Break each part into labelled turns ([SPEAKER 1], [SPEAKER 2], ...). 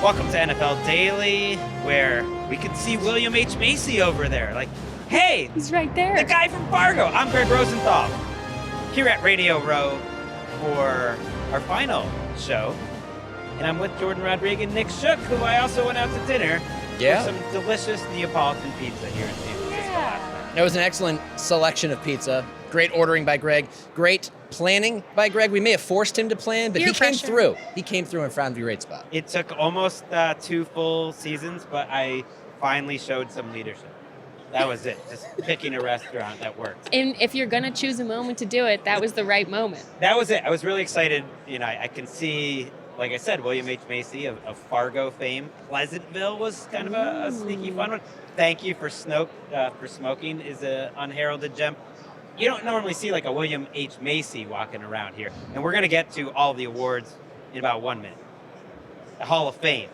[SPEAKER 1] Welcome to NFL Daily, where we can see William H. Macy over there. Like, hey,
[SPEAKER 2] He's right there.
[SPEAKER 1] the guy from Fargo. I'm Gregg Rosenthal, here at Radio Row for our final show. And I'm with Jourdan, Rodrigue, and Nick Shook, who I also went out to dinner for some delicious Neapolitan pizza here in San Francisco last night.
[SPEAKER 3] It was an excellent selection of pizza. Great ordering by Gregg. Great planning by Gregg. We may have forced him to plan, but he came through. He came through and found the great spot.
[SPEAKER 1] It took almost 2 full seasons, but I finally showed some leadership. That was it. Just picking a restaurant that worked.
[SPEAKER 2] And if you're going to choose a moment to do it, that was the right moment.
[SPEAKER 1] That was it. I was really excited. You know, I can see, like I said, William H. Macy of Fargo fame. Pleasantville was kind of a sneaky fun one. Thank you for smoking is an unheralded gem. You don't normally see like a William H. Macy walking around here. And we're going to get to all the awards in about 1 minute. The Hall of Fame,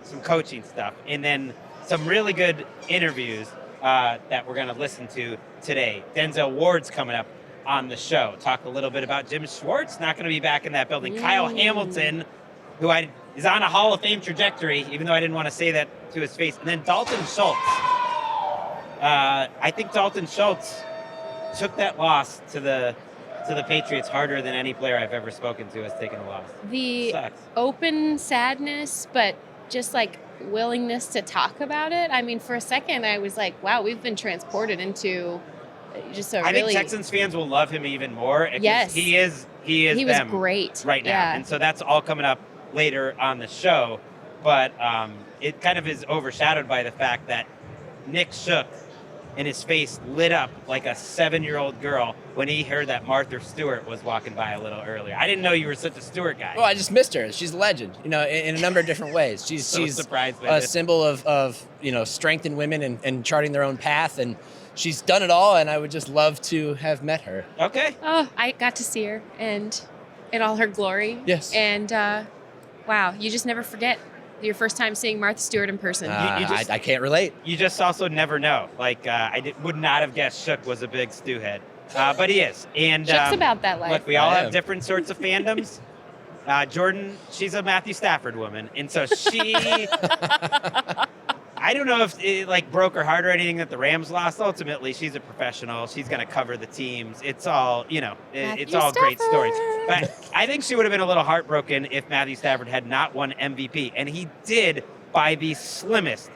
[SPEAKER 1] some coaching stuff, and then some really good interviews that we're going to listen to today. Denzel Ward's coming up on the show. Talk a little bit about Jim Schwartz, not going to be back in that building. Kyle Hamilton, who is on a Hall of Fame trajectory, even though I didn't want to say that to his face. And then Dalton Schultz. I think Dalton Schultz took that loss to the Patriots harder than any player I've ever spoken to has taken a loss.
[SPEAKER 2] The open sadness, but just like willingness to talk about it. I mean, for a second, I was like, wow, we've been transported into just
[SPEAKER 1] I think Texans fans will love him even more.
[SPEAKER 2] Yes.
[SPEAKER 1] He was
[SPEAKER 2] them great
[SPEAKER 1] right now.
[SPEAKER 2] Yeah.
[SPEAKER 1] And so that's all coming up later on the show. But it kind of is overshadowed by the fact that Nick Shook and his face lit up like a 7-year-old girl when he heard that Martha Stewart was walking by a little earlier. I didn't know you were such a Stewart guy.
[SPEAKER 3] Well, I just missed her. She's a legend, you know, in a number of different ways. She's
[SPEAKER 1] surprised by
[SPEAKER 3] a
[SPEAKER 1] this.
[SPEAKER 3] symbol of you know, strength in women and charting their own path, and she's done it all, and I would just love to have met her.
[SPEAKER 1] Okay.
[SPEAKER 2] Oh, I got to see her and in all her glory.
[SPEAKER 3] Yes.
[SPEAKER 2] And wow, you just never forget your first time seeing Martha Stewart in person.
[SPEAKER 3] I can't relate.
[SPEAKER 1] You just also never know. Like, would not have guessed Shook was a big stew head. But he is. And
[SPEAKER 2] Shook's about that life.
[SPEAKER 1] Look, we all have different sorts of fandoms. Jourdan, she's a Matthew Stafford woman. And so she... I don't know if it like broke her heart or anything that the Rams lost. Ultimately, she's a professional. She's going to cover the teams. It's all, you know, it's all great stories. But I think she would have been a little heartbroken if Matthew Stafford had not won MVP. And he did by the slimmest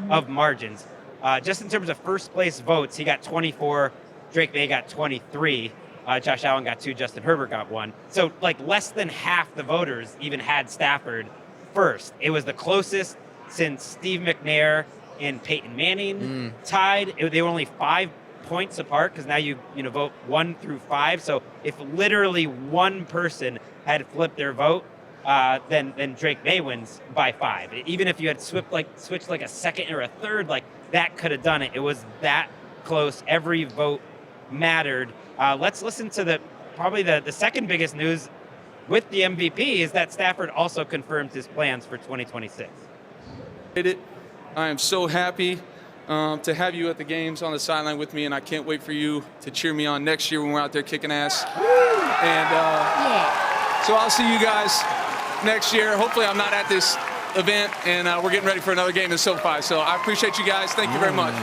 [SPEAKER 1] of margins. Just in terms of first place votes, he got 24. Drake May got 23. Josh Allen got 2. Justin Herbert got 1. So like less than half the voters even had Stafford first. It was the closest since Steve McNair and Peyton Manning tied. They were only 5 points apart because now you vote 1 through 5. So if literally one person had flipped their vote, then Drake May wins by 5. Even if you had switched like a second or a third, like that could have done it. It was that close. Every vote mattered. Let's listen to probably the second biggest news with the MVP is that Stafford also confirmed his plans for 2026.
[SPEAKER 4] I am so happy to have you at the games on the sideline with me, and I can't wait for you to cheer me on next year when we're out there kicking ass. And so I'll see you guys next year. Hopefully I'm not at this event, and we're getting ready for another game in SoFi. So I appreciate you guys. Thank you very much.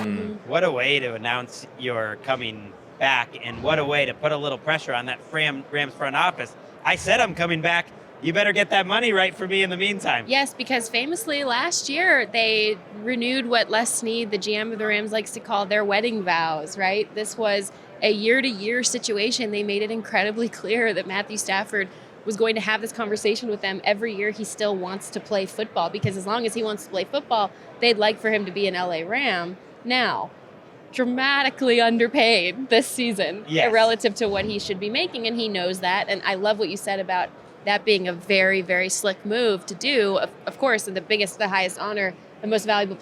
[SPEAKER 1] What a way to announce you're coming back, and what a way to put a little pressure on that Rams front office. I said I'm coming back. You better get that money right for me in the meantime.
[SPEAKER 2] Yes, because famously last year they renewed what Les Snead, the GM of the Rams, likes to call their wedding vows, right? This was a year-to-year situation. They made it incredibly clear that Matthew Stafford was going to have this conversation with them every year. He still wants to play football because as long as he wants to play football, they'd like for him to be an LA Ram. Now, dramatically underpaid this season relative to what he should be making, and he knows that. And I love what you said about that being a very, very slick move to do, of course, the highest honor, the most valuable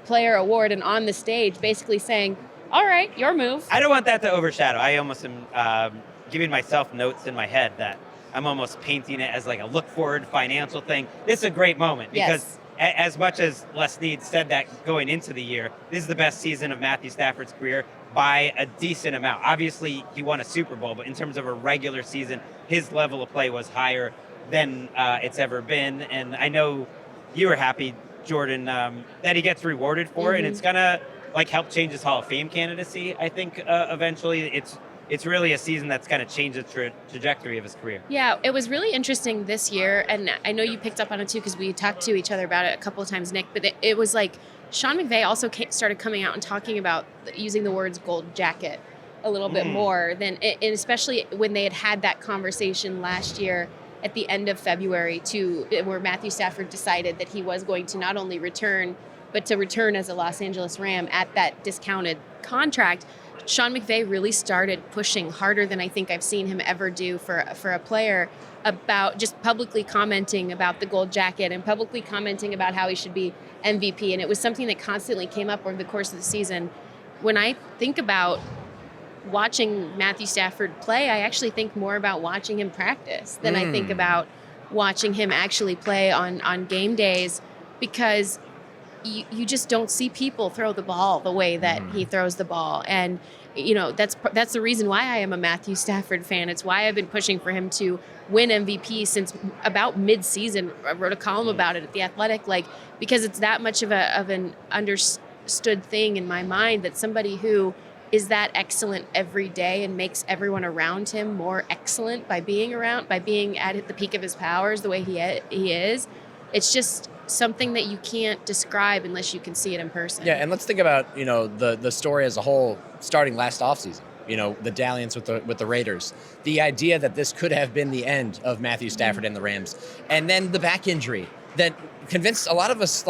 [SPEAKER 2] player award, and on the stage basically saying, all right, your move.
[SPEAKER 1] I don't want that to overshadow. I almost am giving myself notes in my head that I'm almost painting it as like a look-forward financial thing. This is a great moment because as much as Les Snead said that going into the year, this is the best season of Matthew Stafford's career by a decent amount. Obviously, he won a Super Bowl, but in terms of a regular season, his level of play was higher than it's ever been. And I know you were happy, Jourdan, that he gets rewarded for it, and it's gonna help change his Hall of Fame candidacy. I think eventually it's really a season that's going to change the trajectory of his career.
[SPEAKER 2] Yeah, it was really interesting this year, and I know you picked up on it too because we talked to each other about it a couple of times, Nick, but it was like Sean McVay also started coming out and talking about using the words gold jacket a little bit more than, and especially when they had that conversation last year at the end of February where Matthew Stafford decided that he was going to not only return, but to return as a Los Angeles Ram at that discounted contract. Sean McVay really started pushing harder than I think I've seen him ever do for a player about just publicly commenting about the gold jacket and publicly commenting about how he should be MVP. And it was something that constantly came up over the course of the season. When I think about watching Matthew Stafford play, I actually think more about watching him practice than I think about watching him actually play on game days, because you just don't see people throw the ball the way that he throws the ball. And, that's the reason why I am a Matthew Stafford fan. It's why I've been pushing for him to win MVP since about mid-season. I wrote a column about it at The Athletic, because it's that much of an understood thing in my mind that somebody who is that excellent every day and makes everyone around him more excellent by being at the peak of his powers the way he is. It's just something that you can't describe unless you can see it in person.
[SPEAKER 3] Yeah, and let's think about, the story as a whole starting last offseason. The dalliance with the Raiders. The idea that this could have been the end of Matthew Stafford and the Rams. And then the back injury that convinced a lot of us,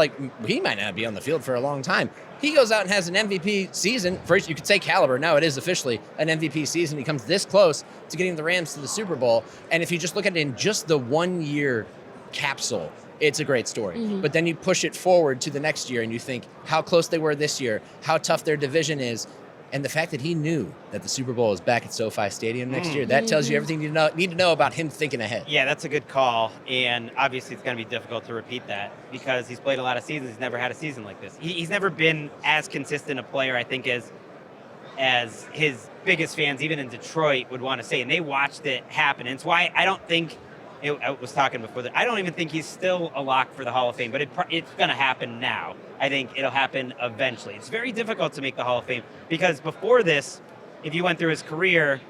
[SPEAKER 3] he might not be on the field for a long time. He goes out and has an MVP season. First, you could say caliber. Now it is officially an MVP season. He comes this close to getting the Rams to the Super Bowl. And if you just look at it in just the 1 year capsule, it's a great story. But then you push it forward to the next year and you think how close they were this year, how tough their division is, and the fact that he knew that the Super Bowl is back at SoFi Stadium next year, that tells you everything you need to know about him thinking ahead.
[SPEAKER 1] Yeah, that's a good call. And obviously it's going to be difficult to repeat that because he's played a lot of seasons. He's never had a season like this. He's never been as consistent a player, I think, as his biggest fans, even in Detroit, would want to say. And they watched it happen. And it's why I don't think, I was talking before that, I don't even think he's still a lock for the Hall of Fame, but it's going to happen now. I think it'll happen eventually. It's very difficult to make the Hall of Fame because before this, if you went through his career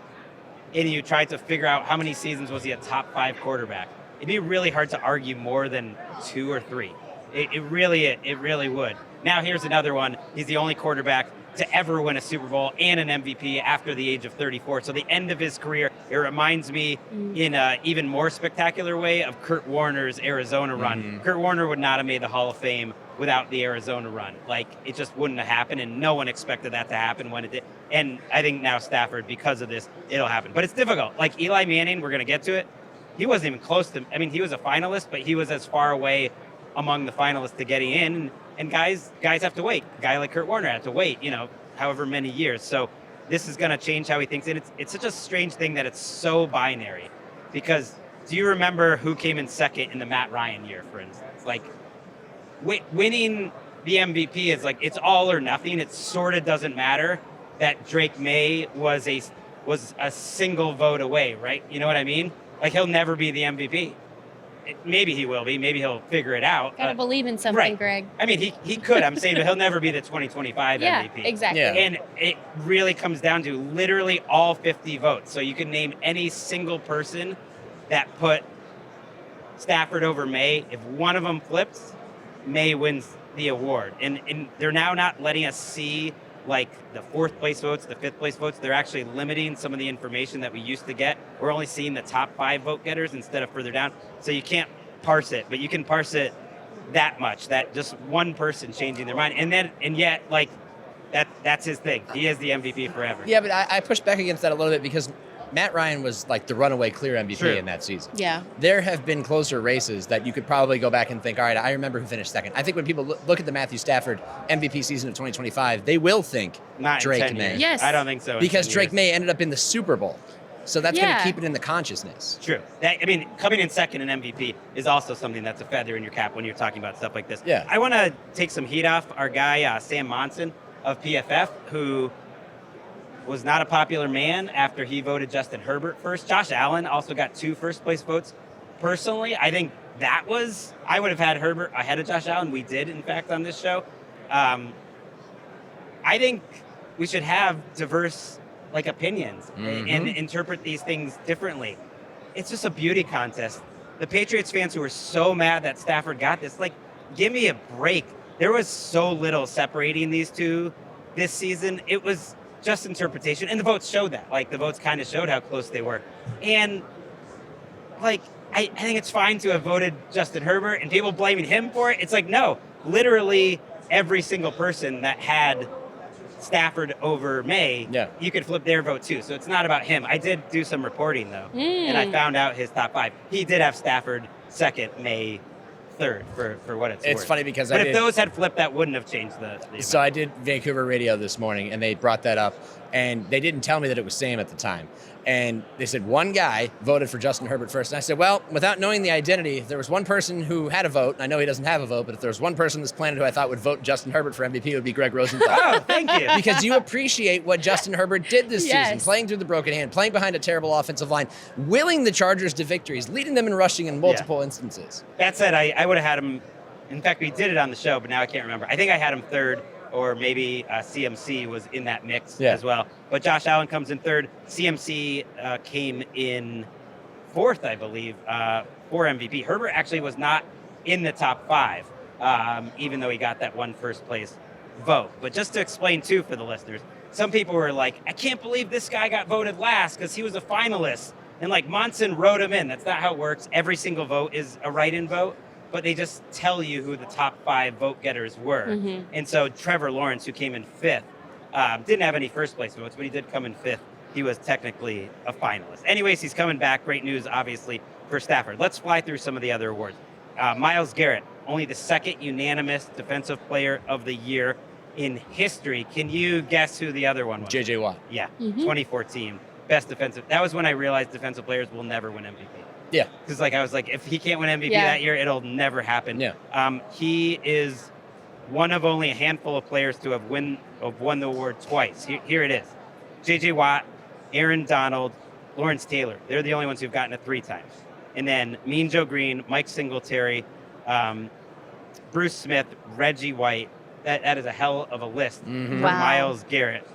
[SPEAKER 1] and you tried to figure out how many seasons was he a top 5 quarterback, it'd be really hard to argue more than 2 or 3. It really would. Now here's another one. He's the only quarterback to ever win a Super Bowl and an MVP after the age of 34. So the end of his career, it reminds me in an even more spectacular way of Kurt Warner's Arizona run. Kurt Warner would not have made the Hall of Fame without the Arizona run. It just wouldn't have happened, and no one expected that to happen when it did. And I think now Stafford, because of this, it'll happen. But it's difficult. Eli Manning, we're going to get to it. He wasn't even close to, he was a finalist, but he was as far away among the finalists to getting in. And guys have to wait. A guy like Kurt Warner had to wait, however many years. So this is going to change how he thinks. And it's such a strange thing that it's so binary. Because do you remember who came in second in the Matt Ryan year, for instance? Winning the MVP is it's all or nothing. It sort of doesn't matter that Drake May was a single vote away, right? You know what I mean? He'll never be the MVP. Maybe he will be. Maybe he'll figure it out.
[SPEAKER 2] Gotta believe in something,
[SPEAKER 1] right.
[SPEAKER 2] Greg.
[SPEAKER 1] He could. I'm saying, but he'll never be the 2025
[SPEAKER 2] yeah,
[SPEAKER 1] MVP.
[SPEAKER 2] Exactly.
[SPEAKER 3] Yeah.
[SPEAKER 1] And it really comes down to literally all 50 votes. So you can name any single person that put Stafford over May. If one of them flips, May wins the award. And they're now not letting us see the 4th place votes, the 5th place votes. They're actually limiting some of the information that we used to get. We're only seeing the top 5 vote getters instead of further down. So you can't parse it, but you can parse it that much, that just one person changing their mind. And yet that's his thing. He is the MVP forever.
[SPEAKER 3] Yeah, but I push back against that a little bit because Matt Ryan was the runaway clear MVP in that season.
[SPEAKER 2] Yeah.
[SPEAKER 3] There have been closer races that you could probably go back and think, all right, I remember who finished second. I think when people look at the Matthew Stafford MVP season of 2025, they will think
[SPEAKER 1] Not
[SPEAKER 3] Drake
[SPEAKER 1] in 10
[SPEAKER 3] May.
[SPEAKER 1] years.
[SPEAKER 2] Yes.
[SPEAKER 1] I don't think so.
[SPEAKER 3] Because
[SPEAKER 1] 10
[SPEAKER 3] Drake
[SPEAKER 1] years.
[SPEAKER 3] May ended up in the Super Bowl. So that's going to keep it in the consciousness.
[SPEAKER 1] True. Coming in second in MVP is also something that's a feather in your cap when you're talking about stuff like this.
[SPEAKER 3] Yeah.
[SPEAKER 1] I want to take some heat off our guy, Sam Monson of PFF, who was not a popular man after he voted Justin Herbert first. Josh Allen also got 2 first-place votes. personally, I think I would have had Herbert ahead of Josh Allen. We did, in fact, on this show. I think we should have diverse opinions and interpret these things differently. It's just a beauty contest. The Patriots fans who were so mad that Stafford got this, give me a break. There was so little separating these two this season. It was just interpretation, and the votes showed that. The votes kind of showed how close they were. And I think it's fine to have voted Justin Herbert, and people blaming him for it. It's no, literally every single person that had Stafford over May, you could flip their vote too. So it's not about him. I did do some reporting though, and I found out his top 5. He did have Stafford second, May 3rd for what it's worth.
[SPEAKER 3] It's funny because
[SPEAKER 1] if those had flipped, that wouldn't have changed the
[SPEAKER 3] So I did Vancouver radio this morning, and they brought that up, and they didn't tell me that it was Sam at the time. And they said one guy voted for Justin Herbert first. And I said, well, without knowing the identity, if there was one person who had a vote, and I know he doesn't have a vote, but if there was one person on this planet who I thought would vote Justin Herbert for MVP, it would be Gregg Rosenthal.
[SPEAKER 1] Oh, thank you.
[SPEAKER 3] Because you appreciate what Justin Herbert did this season, playing through the broken hand, playing behind a terrible offensive line, willing the Chargers to victories, leading them in rushing in multiple instances.
[SPEAKER 1] That said, I would have had him. In fact, we did it on the show, but now I can't remember. I think I had him 3rd, or maybe CMC was in that mix as well. But Josh Allen comes in 3rd. CMC came in 4th, I believe, for MVP. Herbert actually was not in the top 5, even though he got that one first place vote. But just to explain, too, for the listeners, some people were like, I can't believe this guy got voted last because he was a finalist. And Monson wrote him in. That's not how it works. Every single vote is a write-in vote. But they just tell you who the top 5 vote getters were. Mm-hmm. And so Trevor Lawrence, who came in 5th, didn't have any first place votes, but he did come in 5th. He was technically a finalist. Anyways, he's coming back. Great news, obviously, for Stafford. Let's fly through some of the other awards. Myles Garrett, only the 2nd unanimous Defensive Player of the Year in history. Can you guess who the other one was?
[SPEAKER 3] J.J. Watt.
[SPEAKER 1] Yeah, 2014. Best defensive. That was when I realized defensive players will never win MVP.
[SPEAKER 3] Yeah.
[SPEAKER 1] Because I was like, if he can't win MVP that year, it'll never happen.
[SPEAKER 3] Yeah.
[SPEAKER 1] He is one of only a handful of players to have won the award twice. Here it is. J.J. Watt, Aaron Donald, Lawrence Taylor. They're the only ones who've gotten it 3 times. And then Mean Joe Green, Mike Singletary, Bruce Smith, Reggie White. That is a hell of a list for Myles Garrett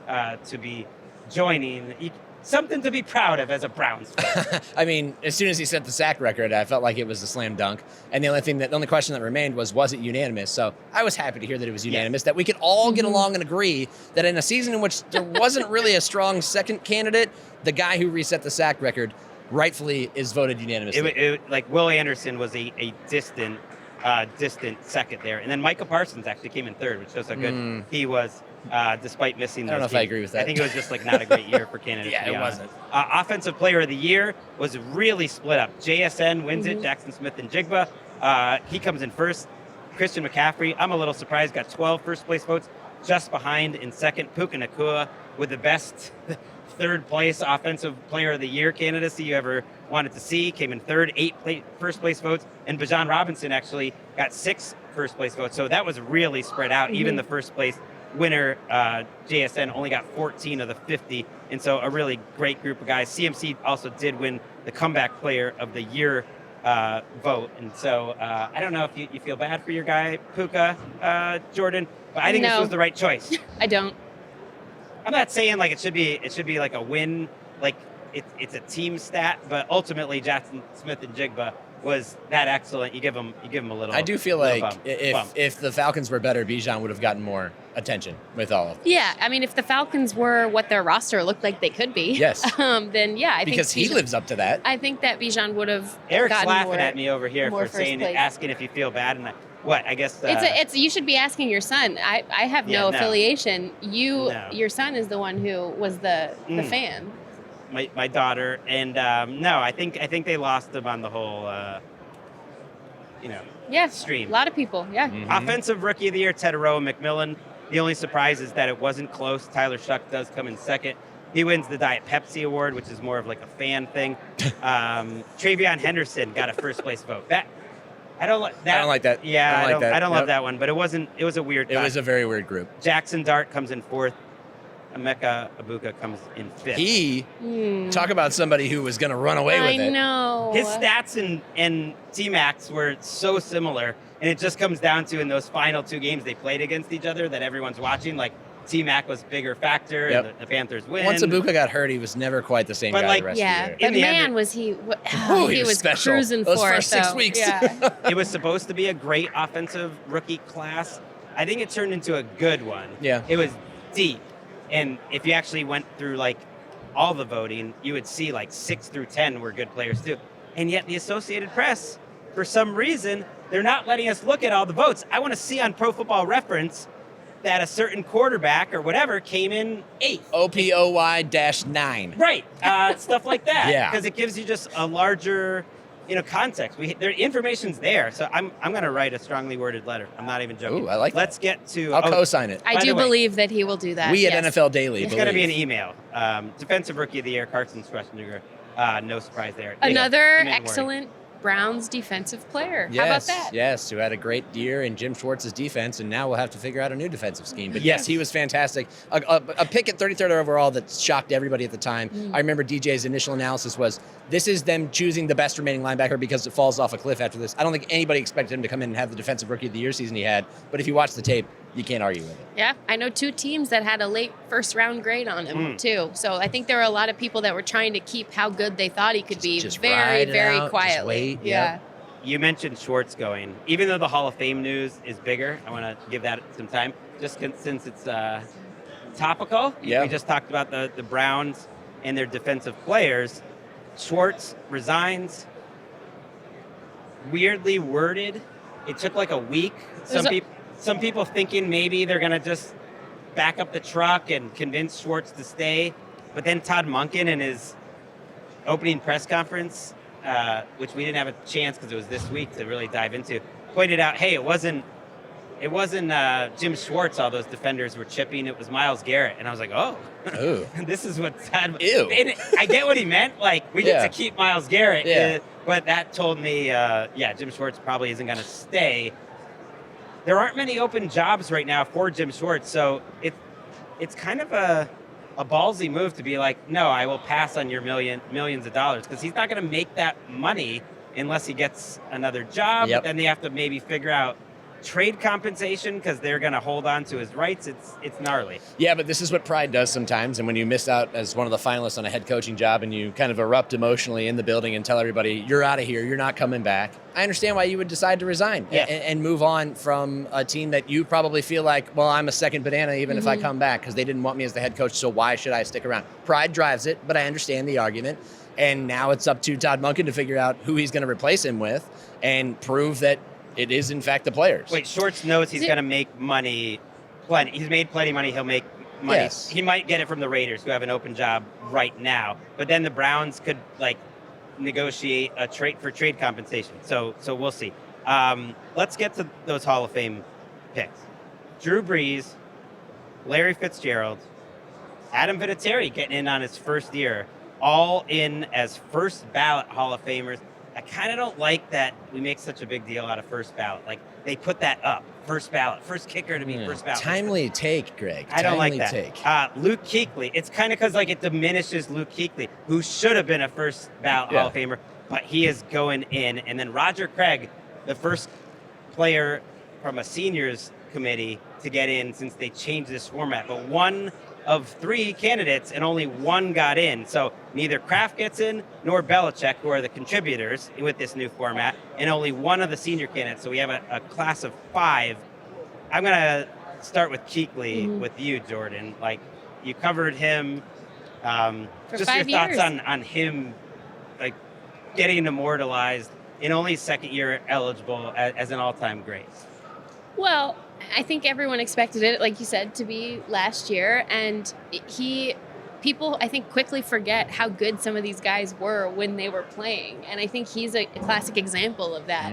[SPEAKER 1] to be joining. Something to be proud of as a Browns fan.
[SPEAKER 3] I mean, as soon as he set the sack record, I felt like it was a slam dunk. And the only question that remained was it unanimous? So I was happy to hear that it was unanimous, that we could all get along and agree that in a season in which there wasn't really a strong second candidate, the guy who reset the sack record rightfully is voted unanimously.
[SPEAKER 1] Will Anderson was a distant second there. And then Micah Parsons actually came in 3rd, which shows how good he was. Despite missing those
[SPEAKER 3] I don't know if I agree with that.
[SPEAKER 1] I think it was just not a great year for candidates.
[SPEAKER 3] Yeah, it wasn't.
[SPEAKER 1] Offensive Player of the Year was really split up. JSN wins it, Jackson Smith and Jigba. He comes in 1st. Christian McCaffrey, I'm a little surprised, got 12 first place votes, just behind in 2nd. Puka Nacua with the best 3rd place Offensive Player of the Year candidacy you ever wanted to see, came in 3rd, 8 first place votes. And Bijan Robinson actually got 6 first place votes. So that was really spread out. Even the first place winner, JSN, only got 14 of the 50, and so a really great group of guys. CMC also did win the Comeback Player of the Year vote, and so I don't know if you feel bad for your guy, Puka, Jourdan, but I think this was the right choice.
[SPEAKER 2] I don't.
[SPEAKER 1] I'm not saying it should be like a win, it's a team stat, but ultimately Jackson Smith and Jigba was that excellent. You give him a little.
[SPEAKER 3] I do feel like
[SPEAKER 1] bump.
[SPEAKER 3] if the Falcons were better, Bijan would have gotten more attention with all of them.
[SPEAKER 2] Yeah, I mean, if the Falcons were what their roster looked like they could be,
[SPEAKER 3] yes,
[SPEAKER 2] then I
[SPEAKER 3] because
[SPEAKER 2] think
[SPEAKER 3] he lives up to that.
[SPEAKER 2] I think that Bijan would have.
[SPEAKER 1] Eric's
[SPEAKER 2] gotten
[SPEAKER 1] laughing
[SPEAKER 2] more,
[SPEAKER 1] at me over here for asking if you feel bad, and I guess
[SPEAKER 2] it's you should be asking your son. I have no affiliation. Your son is the one who was the fan.
[SPEAKER 1] My daughter, and I think they lost him on the whole stream.
[SPEAKER 2] A lot of people,
[SPEAKER 1] Offensive Rookie of the Year, Tedoroa McMillan. The only surprise is that it wasn't close. Tyler Shuck does come in 2nd. He wins the Diet Pepsi Award, which is more of a fan thing. Travion Henderson got a first place vote. I don't like that.
[SPEAKER 3] I don't like that.
[SPEAKER 1] Yeah, I don't love that one, but it was a weird.
[SPEAKER 3] It was a very weird group.
[SPEAKER 1] Jackson Dart comes in 4th. Emeka Egbuka comes in 5th.
[SPEAKER 3] He, talk about somebody who was going to run away with it.
[SPEAKER 2] I know.
[SPEAKER 1] His stats and T-Max were so similar, and it just comes down to in those final 2 games they played against each other that everyone's watching, like T-Mac was bigger factor, and the Panthers win.
[SPEAKER 3] Once Egbuka got hurt, he was never quite the same guy the rest of the year.
[SPEAKER 2] But man, was he he was
[SPEAKER 3] special.
[SPEAKER 2] cruising
[SPEAKER 3] Those
[SPEAKER 2] for
[SPEAKER 3] first
[SPEAKER 2] it,
[SPEAKER 3] 6
[SPEAKER 2] though.
[SPEAKER 3] weeks.
[SPEAKER 2] Yeah.
[SPEAKER 1] It was supposed to be a great offensive rookie class. I think it turned into a good one.
[SPEAKER 3] Yeah.
[SPEAKER 1] It was deep. And if you actually went through like all the voting, you would see like 6 through 10 were good players too. And yet the Associated Press, for some reason, they're not letting us look at all the votes. I want to see on Pro Football Reference that a certain quarterback or whatever came in 8th.
[SPEAKER 3] OPOY-9.
[SPEAKER 1] Right. Stuff like that.
[SPEAKER 3] Yeah.
[SPEAKER 1] Because it gives you just a larger, context. The information's there. So I'm going to write a strongly worded letter. I'm not even joking.
[SPEAKER 3] Ooh, I like that.
[SPEAKER 1] Let's get to...
[SPEAKER 3] I'll co-sign it.
[SPEAKER 2] I
[SPEAKER 1] By
[SPEAKER 2] do
[SPEAKER 1] the way,
[SPEAKER 2] believe that he will do that.
[SPEAKER 3] We at
[SPEAKER 2] yes.
[SPEAKER 3] NFL Daily
[SPEAKER 1] It's
[SPEAKER 3] believe.
[SPEAKER 1] going to be an email. Defensive Rookie of the Year, Carson Schwarzenegger. No surprise there.
[SPEAKER 2] Another
[SPEAKER 1] Didn't worry.
[SPEAKER 2] excellent Browns defensive player.
[SPEAKER 3] Yes,
[SPEAKER 2] How about that?
[SPEAKER 3] Yes, who had a great year in Jim Schwartz's defense, and now we'll have to figure out a new defensive scheme. But yes, he was fantastic. A pick at 33rd overall that shocked everybody at the time. I remember DJ's initial analysis was, this is them choosing the best remaining linebacker because it falls off a cliff after this. I don't think anybody expected him to come in and have the defensive rookie of the year season he had, but if you watch the tape, you can't argue with it.
[SPEAKER 2] Yeah, I know 2 teams that had a late first-round grade on him, too. So I think there were a lot of people that were trying to keep how good they thought he could be
[SPEAKER 3] Just
[SPEAKER 2] very,
[SPEAKER 3] ride it
[SPEAKER 2] very
[SPEAKER 3] out, just
[SPEAKER 2] quietly.
[SPEAKER 3] wait,
[SPEAKER 2] Yeah.
[SPEAKER 1] You mentioned Schwartz going. Even though the Hall of Fame news is bigger, I want to give that some time, just since it's topical.
[SPEAKER 3] Yeah.
[SPEAKER 1] We just talked about the Browns and their defensive players. Schwartz resigns. Weirdly worded. It took like a week. Some people thinking maybe they're going to just back up the truck and convince Schwartz to stay. But then Todd Monken in his opening press conference, which we didn't have a chance because it was this week to really dive into, pointed out, hey, it wasn't Jim Schwartz all those defenders were chipping. It was Myles Garrett. And I was like, oh,
[SPEAKER 3] Ooh.
[SPEAKER 1] this is what Todd...
[SPEAKER 3] Ew.
[SPEAKER 1] And I get what he meant. Like, we get to keep Myles Garrett.
[SPEAKER 3] Yeah.
[SPEAKER 1] But that told me, Jim Schwartz probably isn't going to stay. There aren't many open jobs right now for Jim Schwartz. So it's kind of a ballsy move to be like, no, I will pass on your millions of dollars, because he's not going to make that money unless he gets another job.
[SPEAKER 3] Yep.
[SPEAKER 1] But then they have to maybe figure out trade compensation because they're going to hold on to his rights. It's gnarly.
[SPEAKER 3] Yeah, but this is what pride does sometimes. And when you miss out as one of the finalists on a head coaching job and you kind of erupt emotionally in the building and tell everybody, you're out of here, you're not coming back, I understand why you would decide to resign and move on from a team that you probably feel like, well, I'm a second banana even if I come back because they didn't want me as the head coach, so why should I stick around? Pride drives it, but I understand the argument. And now it's up to Todd Monken to figure out who he's going to replace him with and prove that it is, in fact, the players.
[SPEAKER 1] Wait, Schwartz knows he's going to make money. Plenty. He's made plenty of money. He'll make money.
[SPEAKER 3] Yes.
[SPEAKER 1] He might get it from the Raiders, who have an open job right now. But then the Browns could negotiate a trade compensation. So we'll see. Let's get to those Hall of Fame picks. Drew Brees, Larry Fitzgerald, Adam Vinatieri getting in on his first year, all in as first ballot Hall of Famers. I kind of don't like that we make such a big deal out of first ballot. Like, they put that up. First ballot. First kicker to be first ballot.
[SPEAKER 3] Timely take, Greg.
[SPEAKER 1] I don't like that.
[SPEAKER 3] Take.
[SPEAKER 1] Luke Kuechly. It's kind of because it diminishes Luke Kuechly, who should have been a first ballot Hall of Famer, but he is going in. And then Roger Craig, the first player from a seniors committee to get in since they changed this format. But one of 3 candidates and only 1 got in. So neither Kraft gets in nor Belichick, who are the contributors with this new format, and only 1 of the senior candidates. So we have a class of 5. I'm going to start with Kuechly with you, Jourdan. You covered him. Just your thoughts on him getting immortalized in only second year eligible as an all-time great.
[SPEAKER 2] Well, I think everyone expected it, like you said, to be last year. And people, I think, quickly forget how good some of these guys were when they were playing. And I think he's a classic example of that.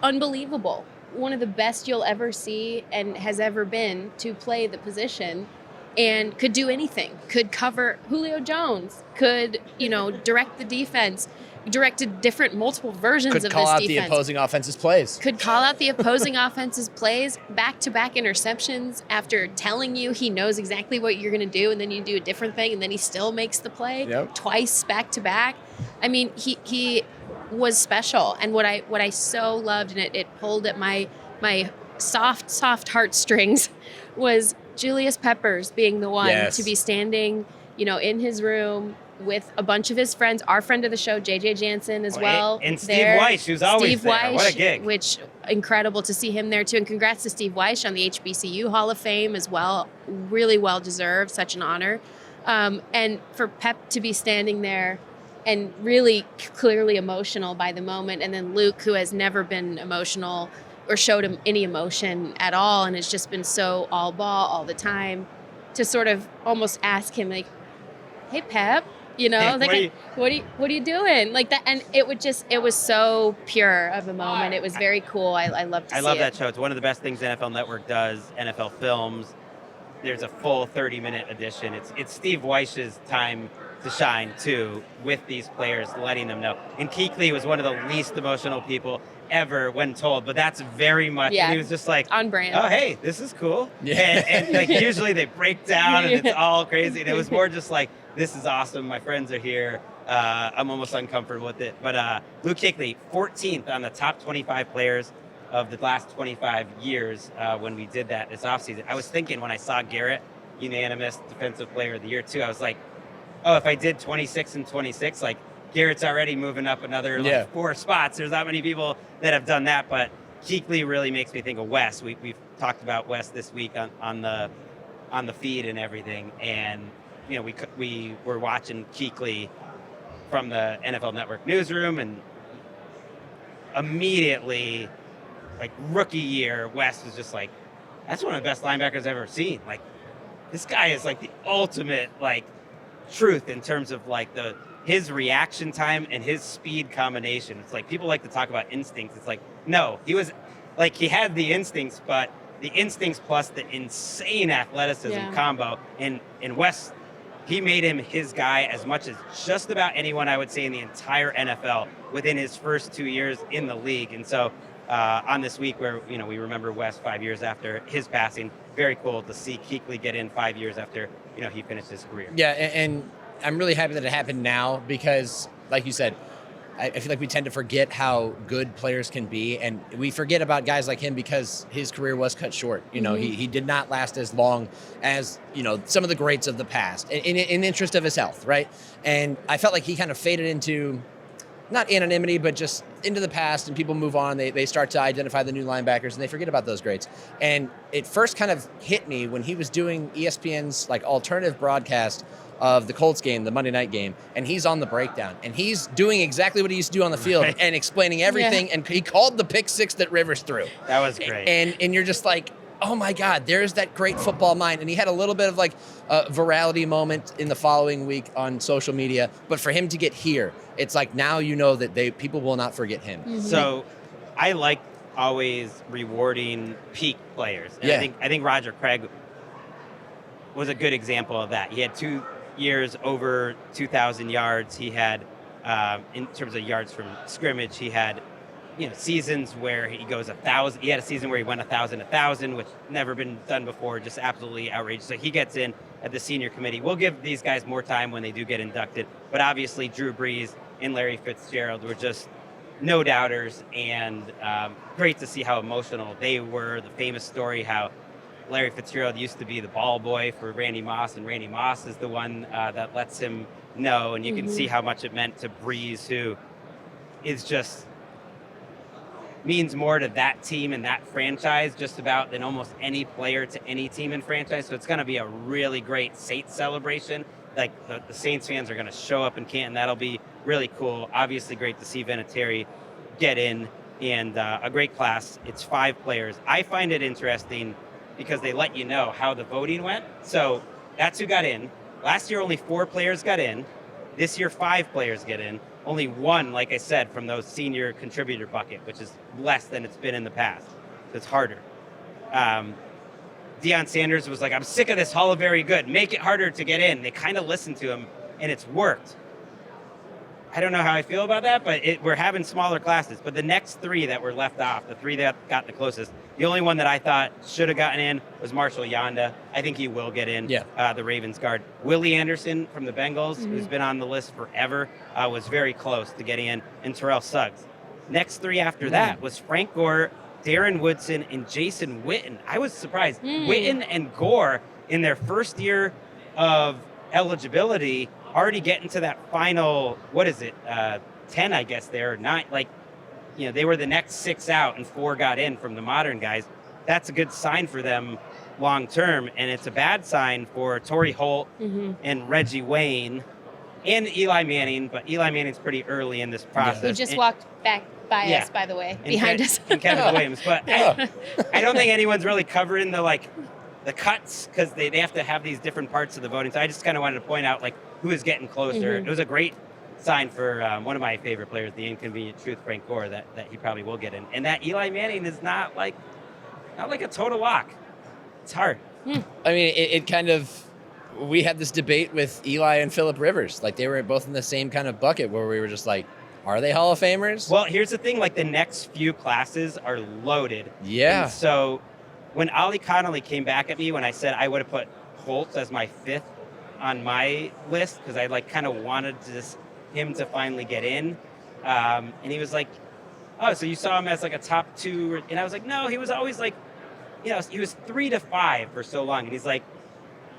[SPEAKER 2] Unbelievable. One of the best you'll ever see and has ever been to play the position, and could do anything. Could cover Julio Jones, could, direct the defense. directed different multiple versions
[SPEAKER 3] Could
[SPEAKER 2] of
[SPEAKER 3] call
[SPEAKER 2] this
[SPEAKER 3] out
[SPEAKER 2] defense.
[SPEAKER 3] the opposing offense's plays.
[SPEAKER 2] Could call out the opposing offense's plays, back-to-back interceptions after telling you he knows exactly what you're going to do, and then you do a different thing, and then he still makes the play twice back-to-back. I mean, he was special, and what I so loved, and it pulled at my soft heartstrings, was Julius Peppers being the one to be standing, in his room with a bunch of his friends, our friend of the show, JJ Jansen as well.
[SPEAKER 1] And Steve Weish, who's always there.
[SPEAKER 2] Weish,
[SPEAKER 1] what a gig.
[SPEAKER 2] Which, incredible to see him there too. And congrats to Steve Weish on the HBCU Hall of Fame as well. Really well deserved, such an honor. And for Pep to be standing there and really clearly emotional by the moment. And then Luke, who has never been emotional or showed him any emotion at all and has just been so all ball all the time, to sort of almost ask him like, hey, Pep, what are you doing? Like that. And it was so pure of a moment. It was very cool. I love to see it.
[SPEAKER 1] I love that show. It's one of the best things NFL Network does, NFL Films. There's a full 30-minute edition. It's Steve Weich's time to shine, too, with these players, letting them know. And Kuechly was one of the least emotional people ever when told, but that's very much, he was just like,
[SPEAKER 2] on brand.
[SPEAKER 1] Oh, hey, this is cool. And like usually they break down and it's all crazy. And it was more just like, this is awesome. My friends are here. I'm almost uncomfortable with it. But Luke Kuechly, 14th on the top 25 players of the last 25 years when we did that this offseason. I was thinking when I saw Garrett, unanimous Defensive Player of the Year, too, I was like, oh, if I did 26 and 26, like Garrett's already moving up another 4 spots. There's not many people that have done that, but Kuechly really makes me think of Wes. We've talked about Wes this week on the feed and everything, and we were watching Kuechly from the NFL Network newsroom, and immediately, like rookie year, Wes was just like, that's one of the best linebackers I've ever seen. Like, this guy is like the ultimate like truth in terms of like his reaction time and his speed combination. It's like people like to talk about instincts. It's like, no, he was like, he had the instincts, but the instincts plus the insane athleticism combo. And Wes, he made him his guy as much as just about anyone I would say in the entire NFL within his first 2 years in the league. And so on this week where, we remember Wes 5 years after his passing, very cool to see Kuechly get in 5 years after, he finished his career.
[SPEAKER 3] Yeah, and I'm really happy that it happened now because, like you said, I feel like we tend to forget how good players can be, and we forget about guys like him because his career was cut short. He did not last as long as, some of the greats of the past in interest of his health, right? And I felt like he kind of faded into, not anonymity, but just into the past, and people move on. They start to identify the new linebackers, and they forget about those greats. And it first kind of hit me when he was doing ESPN's like alternative broadcast of the Colts game, the Monday night game, and he's on the breakdown, and he's doing exactly what he used to do on the field and explaining everything, and he called the pick six that Rivers threw.
[SPEAKER 1] That was great.
[SPEAKER 3] And you're just like, oh my God, there's that great football mind. And he had a little bit of like a virality moment in the following week on social media, but for him to get here, it's like now that people will not forget him.
[SPEAKER 2] Mm-hmm.
[SPEAKER 1] So I like always rewarding peak players. And I think Roger Craig was a good example of that. He had 2 years over 2,000 yards. He had, in terms of yards from scrimmage, he had, seasons where he goes 1,000. He had a season where he went 1,000, which never been done before, just absolutely outrageous. So he gets in at the senior committee. We'll give these guys more time when they do get inducted. But obviously, Drew Brees and Larry Fitzgerald were just no doubters, and great to see how emotional they were. The famous story how Larry Fitzgerald used to be the ball boy for Randy Moss, and Randy Moss is the one that lets him know. And you can see how much it meant to Brees, who is just means more to that team and that franchise just about than almost any player to any team and franchise. So it's going to be a really great Saints celebration. Like the Saints fans are going to show up in Canton. That'll be really cool. Obviously great to see Vinatieri get in, and a great class. It's 5 players. I find it interesting because they let you know how the voting went. So that's who got in. Last year, only 4 players got in. This year, 5 players get in. Only 1, like I said, from those senior contributor bucket, which is less than it's been in the past. So it's harder. Deion Sanders was like, I'm sick of this Hall of Very Good. Make it harder to get in. They kind of listened to him, and it's worked. I don't know how I feel about that, but we're having smaller classes. But the next 3 that were left off, the 3 that got the closest, the only one that I thought should have gotten in was Marshall Yanda. I think he will get in, the Ravens guard. Willie Anderson from the Bengals, who's been on the list forever, was very close to getting in, and Terrell Suggs. Next 3 after that was Frank Gore, Darren Woodson, and Jason Witten. I was surprised. Witten and Gore, in their first year of eligibility, already getting to that final, 10, I guess there, 9, they were the next 6 out and 4 got in from the modern guys. That's a good sign for them long term, and it's a bad sign for Torrey Holt and Reggie Wayne and Eli Manning, but Eli Manning's pretty early in this process.
[SPEAKER 2] Who just walked back by us, by the way, behind us.
[SPEAKER 1] And Kevin Williams, but I don't think anyone's really covering the cuts, because they have to have these different parts of the voting. So I just kind of wanted to point out who is getting closer. It was a great sign for one of my favorite players, the Inconvenient Truth, Frank Gore, that he probably will get in. And that Eli Manning is not like a total lock. It's hard.
[SPEAKER 3] I mean, it kind of, we had this debate with Eli and Phillip Rivers. They were both in the same kind of bucket where we were just are they Hall of Famers?
[SPEAKER 1] Well, here's the thing, the next few classes are loaded.
[SPEAKER 3] Yeah.
[SPEAKER 1] And so when Ollie Connolly came back at me when I said I would have put Holtz as my 5th on my list, because I kind of wanted him to finally get in, and he was like, oh, so you saw him as a top 2, and I was like, no, he was always he was 3 to 5 for so long, and he's like,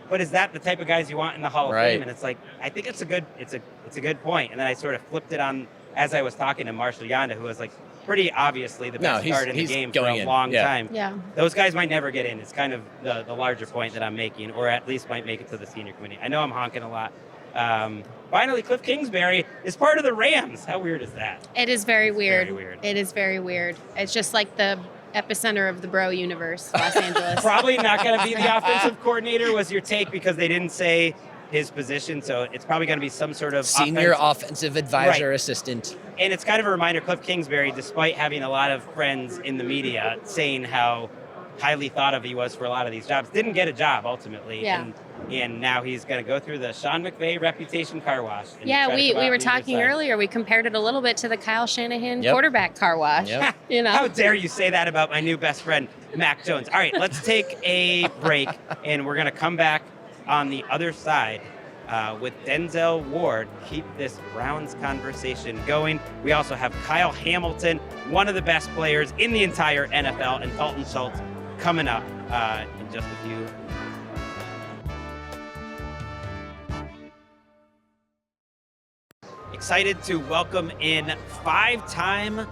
[SPEAKER 1] but is that the type of guys you want in the Hall of Fame? And it's I think it's a good point. And then I sort of flipped it on as I was talking to Marshall Yanda, who was pretty obviously the best guard in the game for a long time.
[SPEAKER 2] Yeah.
[SPEAKER 1] Those guys might never get in. It's kind of the larger point that I'm making, or at least might make it to the senior committee. I know I'm honking a lot. Finally, Cliff Kingsbury is part of the Rams. How weird is that?
[SPEAKER 2] It is very weird.
[SPEAKER 1] Very weird.
[SPEAKER 2] It is very weird. It's just like the epicenter of the bro universe, Los Angeles.
[SPEAKER 1] Probably not going to be the offensive coordinator was your take, because they didn't say his position, so it's probably going to be some sort of
[SPEAKER 3] senior offensive advisor assistant.
[SPEAKER 1] And it's kind of a reminder, Cliff Kingsbury, despite having a lot of friends in the media saying how highly thought of he was for a lot of these jobs, didn't get a job ultimately. And now he's going to go through the Sean McVay reputation car wash.
[SPEAKER 2] Yeah, we were talking earlier. We compared it a little bit to the Kyle Shanahan quarterback car wash.
[SPEAKER 1] How dare you say that about my new best friend, Mac Jones. All right, let's take a break, and we're going to come back on the other side with Denzel Ward. Keep this Browns conversation going. We also have Kyle Hamilton, one of the best players in the entire NFL, and Dalton Schultz coming up in just a few. Excited to welcome in 5-time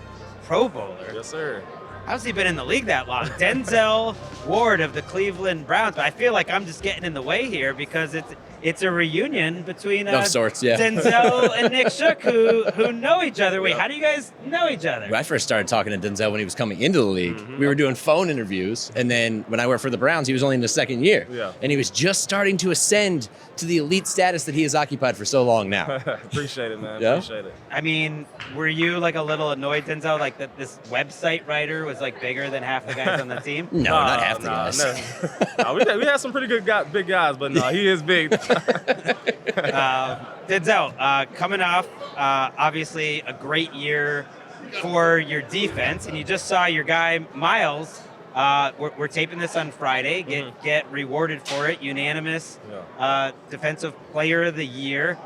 [SPEAKER 1] Pro Bowler.
[SPEAKER 5] Yes, sir.
[SPEAKER 1] How's he been in the league that long? Denzel Ward of the Cleveland Browns. But I feel like I'm just getting in the way here, because it's a reunion between
[SPEAKER 3] of sorts,
[SPEAKER 1] Denzel and Nick Shook, who know each other. Wait, how do you guys know each other?
[SPEAKER 3] When I first started talking to Denzel when he was coming into the league, we were doing phone interviews, and then when I worked for the Browns, he was only in his second year. And he was just starting to ascend to the elite status that he has occupied for so long now.
[SPEAKER 5] Appreciate it, man.
[SPEAKER 3] Yeah?
[SPEAKER 5] Appreciate it.
[SPEAKER 1] I mean, were you a little annoyed, Denzel, that this website writer was bigger than half the guys on the team?
[SPEAKER 3] No, not half the guys.
[SPEAKER 5] No, we had some pretty good big guys, but no, he is big.
[SPEAKER 1] Denzel, coming off obviously a great year for your defense, and you just saw your guy Miles. We're taping this on Friday. Get rewarded for it. Unanimous Defensive Player of the Year.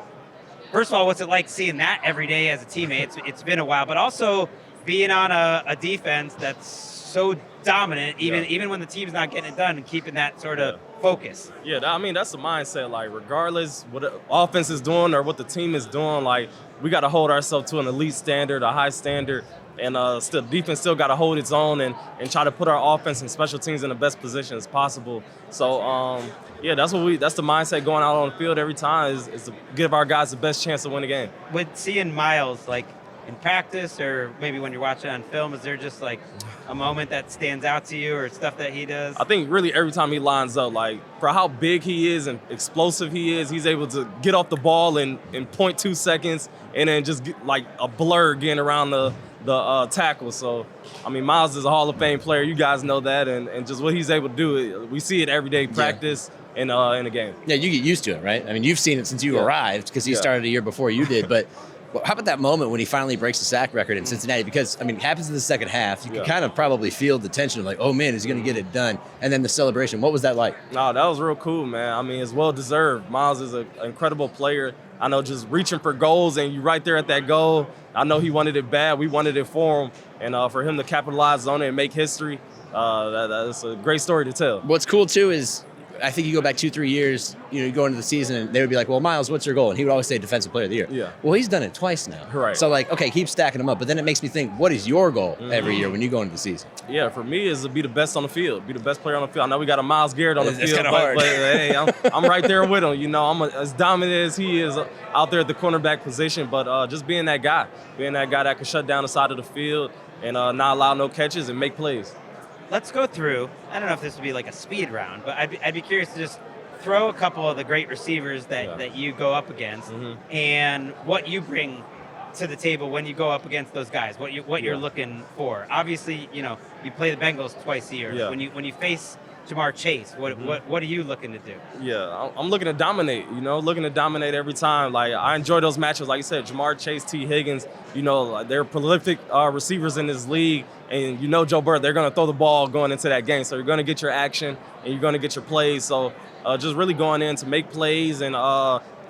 [SPEAKER 1] First of all, what's it like seeing that every day as a teammate? It's been a while, but also being on a defense that's so dominant, even when the team's not getting it done, and keeping that sort of focus.
[SPEAKER 5] Yeah, that's the mindset. Regardless what the offense is doing or what the team is doing, we got to hold ourselves to an elite standard, a high standard, and still defense still got to hold its own and try to put our offense and special teams in the best position as possible. So that's the mindset going out on the field every time is to give our guys the best chance to win the game.
[SPEAKER 1] With seeing Miles in practice, or maybe when you're watching on film, is there just a moment that stands out to you, or stuff that he does?
[SPEAKER 5] I think really every time he lines up, for how big he is and explosive he is, he's able to get off the ball in 0.2 seconds and then just get a blur getting around the tackle. So, Miles is a Hall of Fame player. You guys know that, and just what he's able to do, we see it every day practice in a game.
[SPEAKER 3] Yeah, you get used to it, right? You've seen it since you arrived, because he started a year before you did, but Well, how about that moment when he finally breaks the sack record in Cincinnati? Because, I mean, it happens in the second half. You can kind of probably feel the tension of like, oh, man, is he going to get it done? And then the celebration. What was that like?
[SPEAKER 5] No, that was real cool, man. I mean, it's well-deserved. Miles is an incredible player. I know just reaching for goals, and you're right there at that goal. I know he wanted it bad. We wanted it for him. And for him to capitalize on it and make history, that's a great story to tell.
[SPEAKER 3] What's cool, too, is I think you go back 2-3 years, you go into the season, and they would be like, well, Miles, what's your goal? And he would always say Defensive Player of the Year.
[SPEAKER 5] Yeah.
[SPEAKER 3] Well, he's done it twice now.
[SPEAKER 5] Right.
[SPEAKER 3] So, like, okay, keep stacking them up. But then it makes me think, what is your goal every year when you go into the season?
[SPEAKER 5] Yeah, for me, is to be the best on the field, be the best player on the field. I know we got a Miles Garrett on the
[SPEAKER 3] It's
[SPEAKER 5] field,
[SPEAKER 3] kinda hard.
[SPEAKER 5] but hey, I'm right there with him. I'm as dominant as he is out there at the cornerback position, but just being that guy that can shut down the side of the field and not allow no catches and make plays.
[SPEAKER 1] Let's go through. I don't know if this would be like a speed round, but I'd be curious to just throw a couple of the great receivers that you go up against and what you bring to the table when you go up against those guys, what you're looking for. Obviously, you play the Bengals twice a year.
[SPEAKER 5] Yeah.
[SPEAKER 1] When you face Jamar Chase, what are you looking to do?
[SPEAKER 5] Yeah, I'm looking to dominate, looking to dominate every time. Like, I enjoy those matchups. Like you said, Jamar Chase, T. Higgins, they're prolific receivers in this league. And Joe Burrow, they're going to throw the ball going into that game. So you're going to get your action and you're going to get your plays. So just really going in to make plays and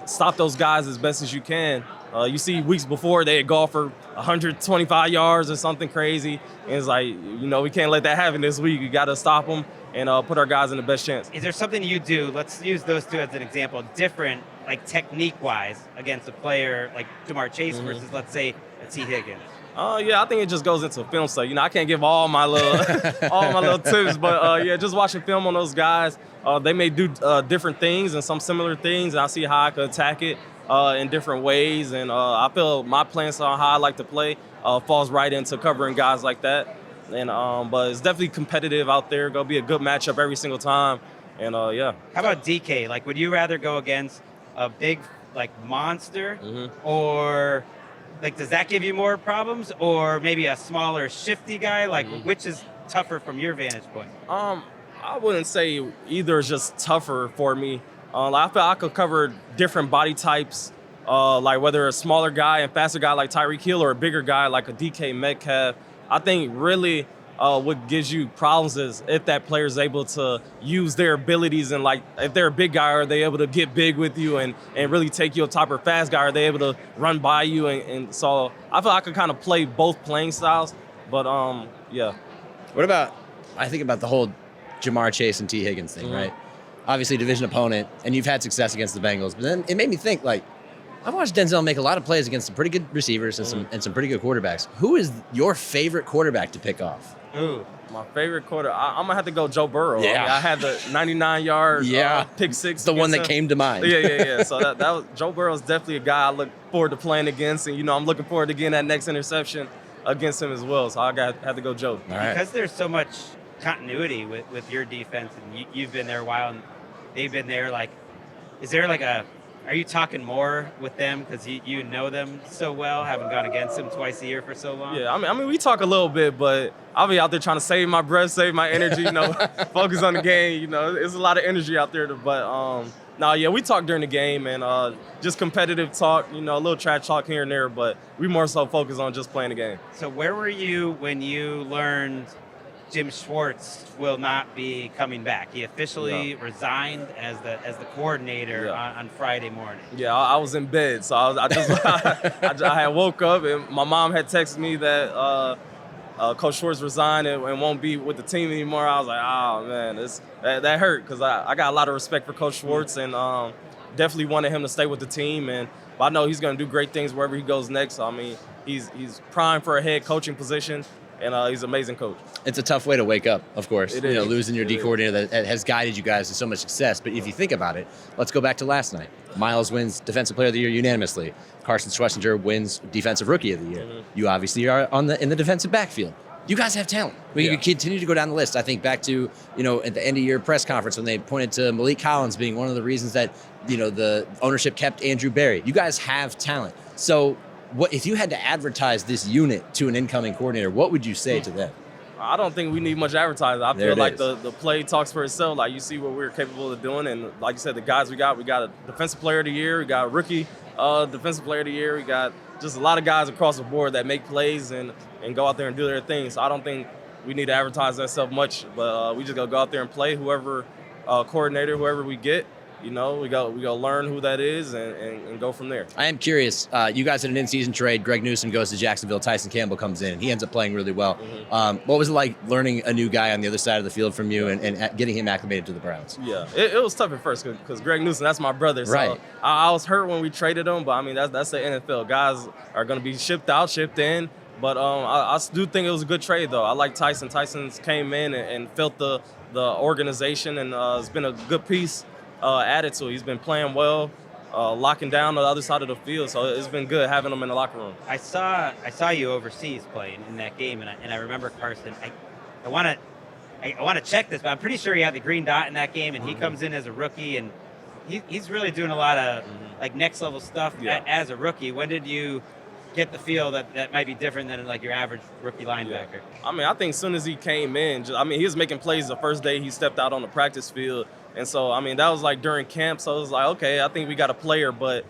[SPEAKER 5] stop those guys as best as you can. You see weeks before they'd go for 125 yards or something crazy. And it's like, we can't let that happen this week. You got to stop them and put our guys in the best chance.
[SPEAKER 1] Is there something you do, let's use those two as an example, different, like technique-wise, against a player like Jamar Chase versus, let's say, a T. Higgins?
[SPEAKER 5] Yeah, I think it just goes into film stuff. I can't give all my little tips, but just watching film on those guys, they may do different things and some similar things, and I see how I could attack it in different ways. And I feel my playing style, how I like to play, falls right into covering guys like that. And but it's definitely competitive out there. Gonna be a good matchup every single time. And yeah.
[SPEAKER 1] How about DK? Like, would you rather go against a big monster or? Like, does that give you more problems, or maybe a smaller, shifty guy? Like, which is tougher from your vantage point?
[SPEAKER 5] I wouldn't say either is just tougher for me. I feel I could cover different body types, like whether a smaller guy and faster guy like Tyreek Hill or a bigger guy like a DK Metcalf. I think really what gives you problems is if that player is able to use their abilities, and like if they're a big guy, are they able to get big with you and really take you on top, or fast guy, are they able to run by you? And so I feel I could kind of play both playing styles, but yeah.
[SPEAKER 3] What about, I think about the whole Jamar Chase and T. Higgins thing, right? Obviously division opponent, and you've had success against the Bengals, but then it made me think, like, I've watched Denzel make a lot of plays against some pretty good receivers and some pretty good quarterbacks. Who is your favorite quarterback to pick off?
[SPEAKER 5] Ooh, my favorite I'm going to have to go Joe Burrow.
[SPEAKER 3] Yeah.
[SPEAKER 5] I had the 99-yard pick six.
[SPEAKER 3] The one that came to mind.
[SPEAKER 5] Yeah. So that was Joe Burrow is definitely a guy I look forward to playing against. And, I'm looking forward to getting that next interception against him as well. So I have to go Joe.
[SPEAKER 3] All right.
[SPEAKER 1] Because there's so much continuity with your defense, and you've been there a while, and they've been there, like, is there like are you talking more with them because you know them so well, having gone against them twice a year for so long?
[SPEAKER 5] Yeah, I mean, we talk a little bit, but I'll be out there trying to save my breath, save my energy, focus on the game. There's a lot of energy out there. But we talk during the game and just competitive talk, a little trash talk here and there, but we more so focus on just playing the game.
[SPEAKER 1] So where were you when you learned Jim Schwartz will not be coming back? He officially resigned as the coordinator on Friday morning.
[SPEAKER 5] Yeah, I was in bed, so I had woke up and my mom had texted me that Coach Schwartz resigned and won't be with the team anymore. I was like, oh man, that hurt because I got a lot of respect for Coach Schwartz and definitely wanted him to stay with the team. And I know he's going to do great things wherever he goes next. So, I mean, he's primed for a head coaching position. And he's an amazing coach.
[SPEAKER 3] It's a tough way to wake up, of course.
[SPEAKER 5] It is.
[SPEAKER 3] Losing your D coordinator that has guided you guys to so much success. But if you think about it, let's go back to last night. Miles wins Defensive Player of the Year unanimously. Carson Schwarzenegger wins Defensive Rookie of the Year. You obviously are in the defensive backfield. You guys have talent. We can continue to go down the list. I think back to, at the end of your press conference when they pointed to Malik Collins being one of the reasons that, the ownership kept Andrew Berry. You guys have talent. So what if you had to advertise this unit to an incoming coordinator, what would you say to them?
[SPEAKER 5] I don't think we need much advertising. I feel like
[SPEAKER 3] is.
[SPEAKER 5] the play talks for itself. Like, you see what we're capable of doing. And like you said, the guys we got a Defensive Player of the Year. We got a Rookie Defensive Player of the Year. We got just a lot of guys across the board that make plays and go out there and do their thing. So I don't think we need to advertise ourselves much, but we just gotta go out there and play whoever coordinator, whoever we get. We go learn who that is and go from there.
[SPEAKER 3] I am curious. You guys had an in-season trade. Greg Newsome goes to Jacksonville. Tyson Campbell comes in. He ends up playing really well.
[SPEAKER 5] Mm-hmm.
[SPEAKER 3] What was it like learning a new guy on the other side of the field from you and getting him acclimated to the Browns?
[SPEAKER 5] Yeah, it was tough at first because Greg Newsome, that's my brother. So
[SPEAKER 3] right.
[SPEAKER 5] I was hurt when we traded him, but I mean that's the NFL. Guys are going to be shipped out, shipped in. But I do think it was a good trade though. I like Tyson. Tyson's came in and felt the organization, and it's been a good piece. Added to it. He's been playing well, locking down the other side of the field. So it's been good having him in the locker room.
[SPEAKER 1] I saw you overseas playing in that game, and I remember Carson. I want to check this, but I'm pretty sure he had the green dot in that game, and he comes in as a rookie, and he's really doing a lot of like next level stuff as a rookie. When did you get the feel that might be different than like your average rookie linebacker?
[SPEAKER 5] I mean, I think as soon as he came in, he was making plays the first day he stepped out on the practice field. And so, I mean, that was like during camp. So it was like, okay, I think we got a player, but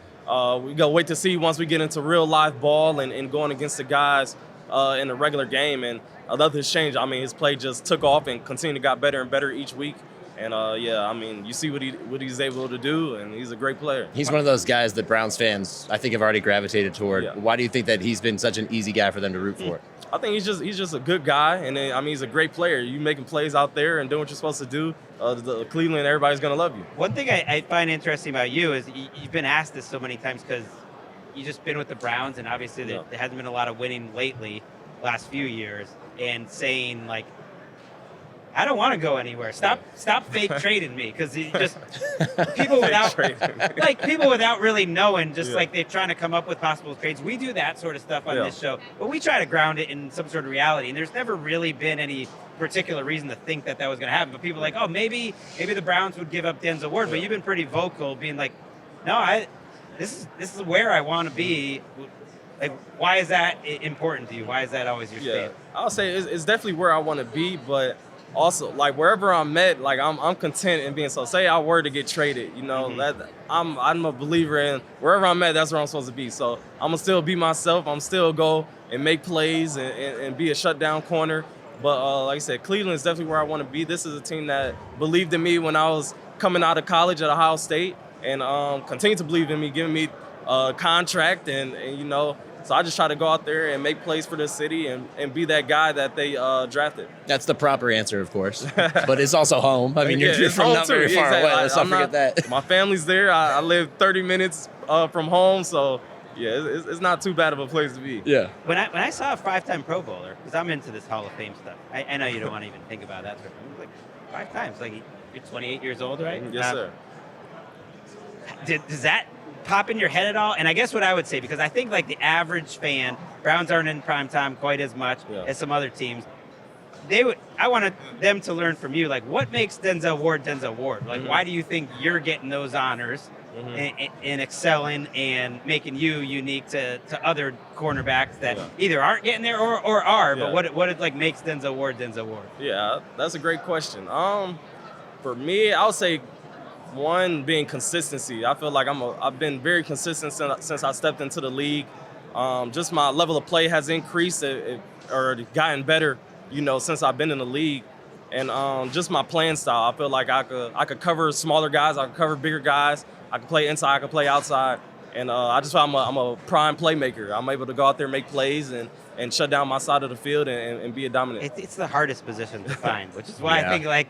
[SPEAKER 5] we got to wait to see once we get into real live ball and going against the guys in the regular game. And I love his change. I mean, his play just took off and continued to got better and better each week. And I mean, you see what he's able to do, and he's a great player.
[SPEAKER 3] He's one of those guys that Browns fans, I think, have already gravitated toward.
[SPEAKER 5] Yeah.
[SPEAKER 3] Why do you think that he's been such an easy guy for them to root for?
[SPEAKER 5] I think he's just a good guy, and then, I mean, he's a great player. You making plays out there and doing what you're supposed to do. The Cleveland, everybody's gonna love you.
[SPEAKER 1] One thing I find interesting about you is you've been asked this so many times because you've just been with the Browns, and obviously there hasn't been a lot of winning lately, last few years, and saying like, I don't want to go anywhere. Stop fake trading me, because just people without really knowing, just like they're trying to come up with possible trades. We do that sort of stuff on this show, but we try to ground it in some sort of reality. And there's never really been any particular reason to think that was going to happen. But people are like, oh, maybe the Browns would give up Denzel Ward. But you've been pretty vocal, being like, no, this is where I want to be. Like, why is that important to you? Why is that always your stand?
[SPEAKER 5] I'll say it's definitely where I want to be, but also, like, wherever I'm at, like, I'm content in being. So say I were to get traded, that I'm a believer in wherever I'm at, that's where I'm supposed to be. So I'm gonna still be myself. I'm still go and make plays and be a shutdown corner. But like I said, Cleveland is definitely where I want to be. This is a team that believed in me when I was coming out of college at Ohio State, and continue to believe in me, giving me a contract, and so I just try to go out there and make plays for the city and be that guy that they drafted. That's
[SPEAKER 3] the proper answer, of course. But it's also home. I mean, you're from not very far away. Let's not forget that.
[SPEAKER 5] My family's there. I live 30 minutes from home, so it's not too bad of a place to be.
[SPEAKER 3] Yeah.
[SPEAKER 1] When I saw a 5-time Pro Bowler, because I'm into this Hall of Fame stuff. I know you don't want to even think about that. But like 5 times, like you're 28 years old, right?
[SPEAKER 5] Yes, sir.
[SPEAKER 1] Does that pop in your head at all? And I guess what I would say, because I think like the average fan, Browns aren't in primetime quite as much as some other teams. I wanted them to learn from you, like, what makes Denzel Ward Denzel Ward? Like, why do you think you're getting those honors and excelling and making you unique to other cornerbacks that either aren't getting there or are? But what it like makes Denzel Ward Denzel Ward?
[SPEAKER 5] Yeah, that's a great question. For me, I would say one being consistency. I feel like I've been very consistent since I stepped into the league. Just my level of play has increased or gotten better, since I've been in the league. And just my playing style, I feel like I could cover smaller guys, I could cover bigger guys, I could play inside, I could play outside. And I just feel I'm a prime playmaker. I'm able to go out there and make plays and shut down my side of the field and be a dominant.
[SPEAKER 1] It's the hardest position to find, which is why I think like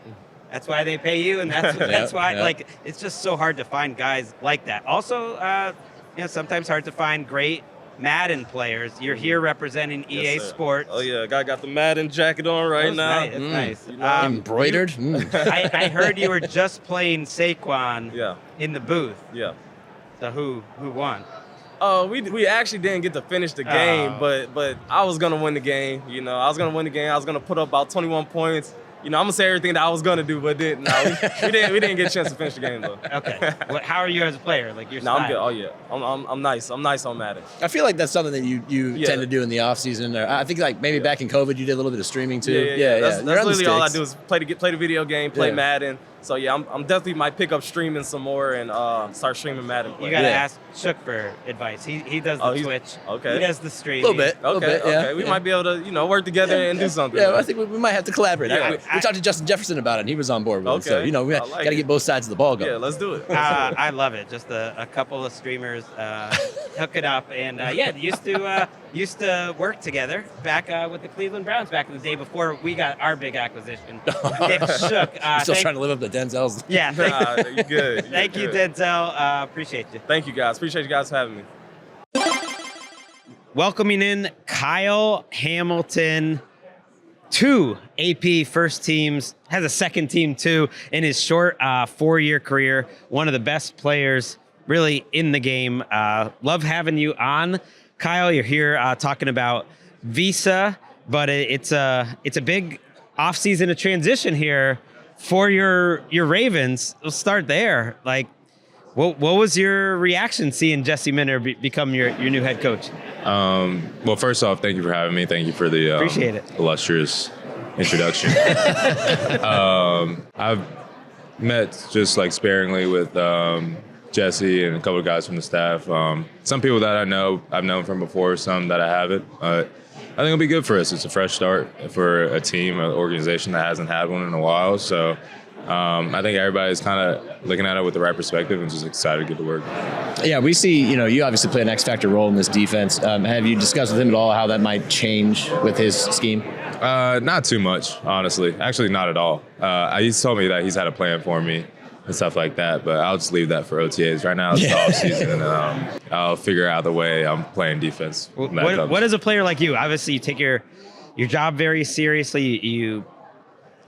[SPEAKER 1] that's why they pay you, and that's why like it's just so hard to find guys like that. Also, sometimes hard to find great Madden players. You're here representing EA Sports.
[SPEAKER 5] Oh yeah, guy got the Madden jacket on right now.
[SPEAKER 1] Nice. That's nice.
[SPEAKER 3] Embroidered.
[SPEAKER 1] I heard you were just playing Saquon in the booth.
[SPEAKER 5] Yeah.
[SPEAKER 1] So who won?
[SPEAKER 5] We actually didn't get to finish the game, but I was gonna win the game. I was gonna win the game. I was gonna put up about 21 points. I'm gonna say everything that I was gonna do, but didn't. No, we didn't get a chance to finish the game though.
[SPEAKER 1] Okay. How are you as a player? Like your style?
[SPEAKER 5] I'm good. Oh yeah, I'm nice. I'm nice on Madden.
[SPEAKER 3] I feel like that's something that you tend to do in the off season. I think like maybe back in COVID you did a little bit of streaming too.
[SPEAKER 5] That's literally all I do is play the video game, play Madden, So yeah, I'm definitely might pick up streaming some more and start streaming Madden.
[SPEAKER 1] You gotta ask Shook for advice. He does the Twitch.
[SPEAKER 5] Okay.
[SPEAKER 1] He does the stream.
[SPEAKER 3] A little bit.
[SPEAKER 5] Okay. We might be able to work together and do something.
[SPEAKER 3] Yeah, I think we might have to collaborate.
[SPEAKER 5] Yeah.
[SPEAKER 3] We talked to Justin Jefferson about it, and he was on board with it. So,
[SPEAKER 5] Okay.
[SPEAKER 3] we
[SPEAKER 5] I like
[SPEAKER 3] got to
[SPEAKER 5] it.
[SPEAKER 3] get both sides of the ball going.
[SPEAKER 5] Yeah, let's do it.
[SPEAKER 1] I love it. Just a couple of streamers hook it up, and used to work together back with the Cleveland Browns back in the day before we got our big acquisition. Nick Shook.
[SPEAKER 3] Still trying to live up to Denzel's.
[SPEAKER 1] Yeah.
[SPEAKER 5] You good.
[SPEAKER 1] Thank you, Denzel. Appreciate you.
[SPEAKER 5] Thank you, guys. Appreciate you guys for having me.
[SPEAKER 1] Welcoming in Kyle Hamilton, 2 AP first teams, has a second team too in his short 4-year career. One of the best players really in the game. Love having you on, Kyle. You're here talking about Visa, but it's a big offseason of transition here for your Ravens. We'll start there. Like, what was your reaction seeing Jesse Minter become your new head coach?
[SPEAKER 6] Well, first off, thank you for having me. Thank you for the
[SPEAKER 1] Appreciate it.
[SPEAKER 6] illustrious introduction. I've met just like sparingly with Jesse and a couple of guys from the staff. Some people that I know, I've known from before, some that I haven't. I think it'll be good for us. It's a fresh start for a team, an organization that hasn't had one in a while. So I think everybody's kind of looking at it with the right perspective and just excited to get to work.
[SPEAKER 3] Yeah, we see, you obviously play an X-factor role in this defense. Have you discussed with him at all how that might change with his scheme?
[SPEAKER 6] Not too much, honestly. Actually, not at all. He's told me that he's had a plan for me and stuff like that, but I'll just leave that for OTAs. Right now, it's the off season, and I'll figure out the way I'm playing defense.
[SPEAKER 1] What is a player like you? Obviously, you take your job very seriously. You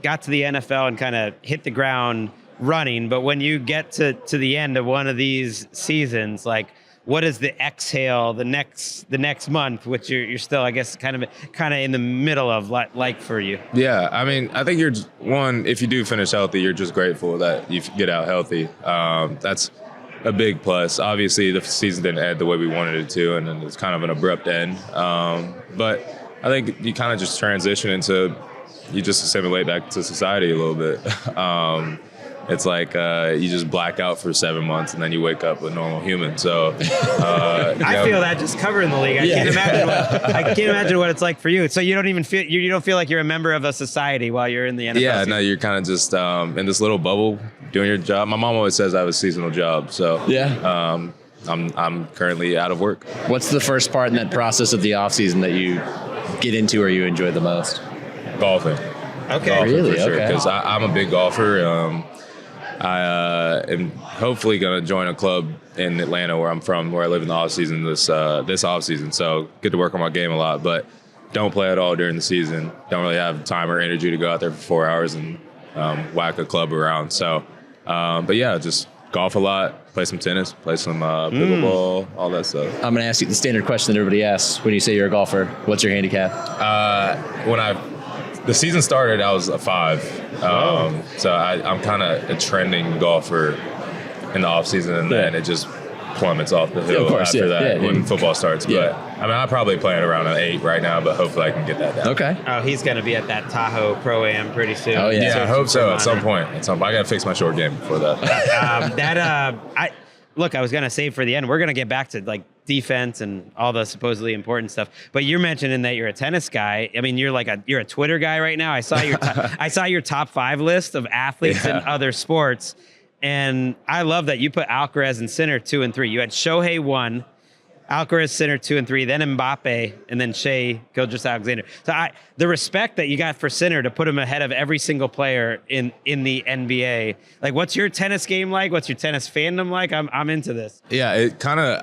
[SPEAKER 1] got to the NFL and kind of hit the ground running, but when you get to the end of one of these seasons, like, what is the exhale the next month, which you're still, I guess, kind of in the middle of, like for you?
[SPEAKER 6] Yeah, I mean, I think if you do finish healthy, you're just grateful that you get out healthy. That's a big plus. Obviously, the season didn't end the way we wanted it to, and it's kind of an abrupt end. But I think you kind of just transition into, you just assimilate back to society a little bit. It's like you just black out for 7 months and then you wake up a normal human. So
[SPEAKER 1] I feel that just covering the league. I can't imagine what it's like for you. So you don't even feel like you're a member of a society while you're in the NFL.
[SPEAKER 6] Yeah,
[SPEAKER 1] season.
[SPEAKER 6] no, you're kind of just in this little bubble doing your job. My mom always says I have a seasonal job. So I'm currently out of work.
[SPEAKER 3] What's the first part in that process of the offseason that you get into or you enjoy the most?
[SPEAKER 6] Golfing.
[SPEAKER 1] Okay.
[SPEAKER 6] Golfing,
[SPEAKER 3] Really?
[SPEAKER 6] for sure,
[SPEAKER 3] Okay.
[SPEAKER 6] because I'm a big golfer. I am hopefully going to join a club in Atlanta where I'm from, where I live in the off season this off season. So get to work on my game a lot, but don't play at all during the season. Don't really have time or energy to go out there for 4 hours and whack a club around. So, but yeah, just golf a lot, play some tennis, play some pickleball, all that stuff.
[SPEAKER 3] I'm going to ask you the standard question that everybody asks when you say you're a golfer. What's your handicap?
[SPEAKER 6] When the season started, I was a 5. So I'm kind of a trending golfer in the off season, and then it just plummets off the hill after that when football starts.
[SPEAKER 3] Yeah.
[SPEAKER 6] But I mean, I'm probably playing around an 8 right now, but hopefully I can get that down.
[SPEAKER 3] Okay.
[SPEAKER 1] Oh, he's going to be at that Tahoe Pro-Am pretty soon.
[SPEAKER 3] Oh, yeah.
[SPEAKER 6] Yeah, I hope so. At some point, I got to fix my short game before that.
[SPEAKER 1] I was going to save for the end. We're going to get back to like defense and all the supposedly important stuff. But you're mentioning that you're a tennis guy. I mean, you're a Twitter guy right now. I saw your top 5 list of athletes in other sports, and I love that you put Alcaraz in center 2 and 3. You had Shohei 1, Alcaraz center 2 and 3, then Mbappe, and then Shea Gilgeous-Alexander. So the respect that you got for center to put him ahead of every single player in the NBA. Like, what's your tennis game like? What's your tennis fandom like? I'm into this.
[SPEAKER 6] Yeah,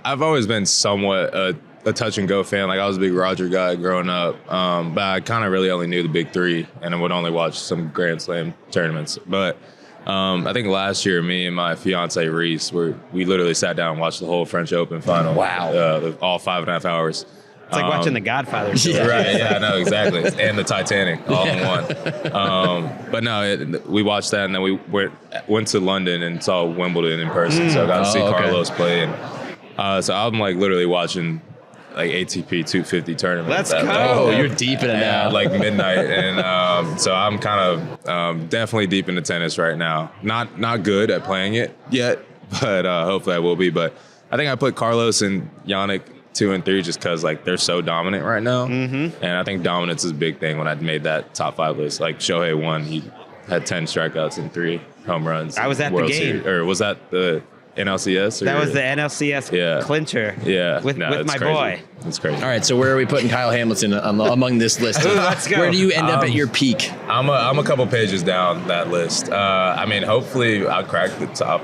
[SPEAKER 6] I've always been somewhat a touch and go fan. Like, I was a big Roger guy growing up, but I kind of really only knew the big 3, and I would only watch some Grand Slam tournaments. But I think last year, me and my fiance Reese, we literally sat down and watched the whole French Open final.
[SPEAKER 3] Wow.
[SPEAKER 6] All 5.5 hours.
[SPEAKER 1] It's like watching The Godfather.
[SPEAKER 6] Right, yeah, no, exactly. And the Titanic all in one. But no, we watched that, and then we went to London and saw Wimbledon in person. So I got to see Carlos play. And so I'm like literally watching like ATP 250 tournament.
[SPEAKER 1] Let's
[SPEAKER 6] that,
[SPEAKER 1] go.
[SPEAKER 3] Oh, you're deep in it now.
[SPEAKER 6] like midnight, and so I'm kind of definitely deep into tennis right now. Not good at playing it yet, but hopefully I will be. But I think I put Carlos and Yannick 2 and 3 just because like they're so dominant right now, and I think dominance is a big thing. When I made that top 5 list, like Shohei won, he had 10 strikeouts and 3 home runs.
[SPEAKER 1] I was at the
[SPEAKER 6] World
[SPEAKER 1] game.
[SPEAKER 6] Series. Or was that the NLCS? Or
[SPEAKER 1] That was the NLCS clincher.
[SPEAKER 6] Yeah,
[SPEAKER 1] with
[SPEAKER 6] it's
[SPEAKER 1] my
[SPEAKER 6] crazy.
[SPEAKER 1] boy.
[SPEAKER 6] It's crazy.
[SPEAKER 3] All right, so where are we putting Kyle Hamilton among this list?
[SPEAKER 1] Let's go.
[SPEAKER 3] Where do you end up at your peak?
[SPEAKER 6] I'm a couple pages down that list. I mean, hopefully I'll crack the top,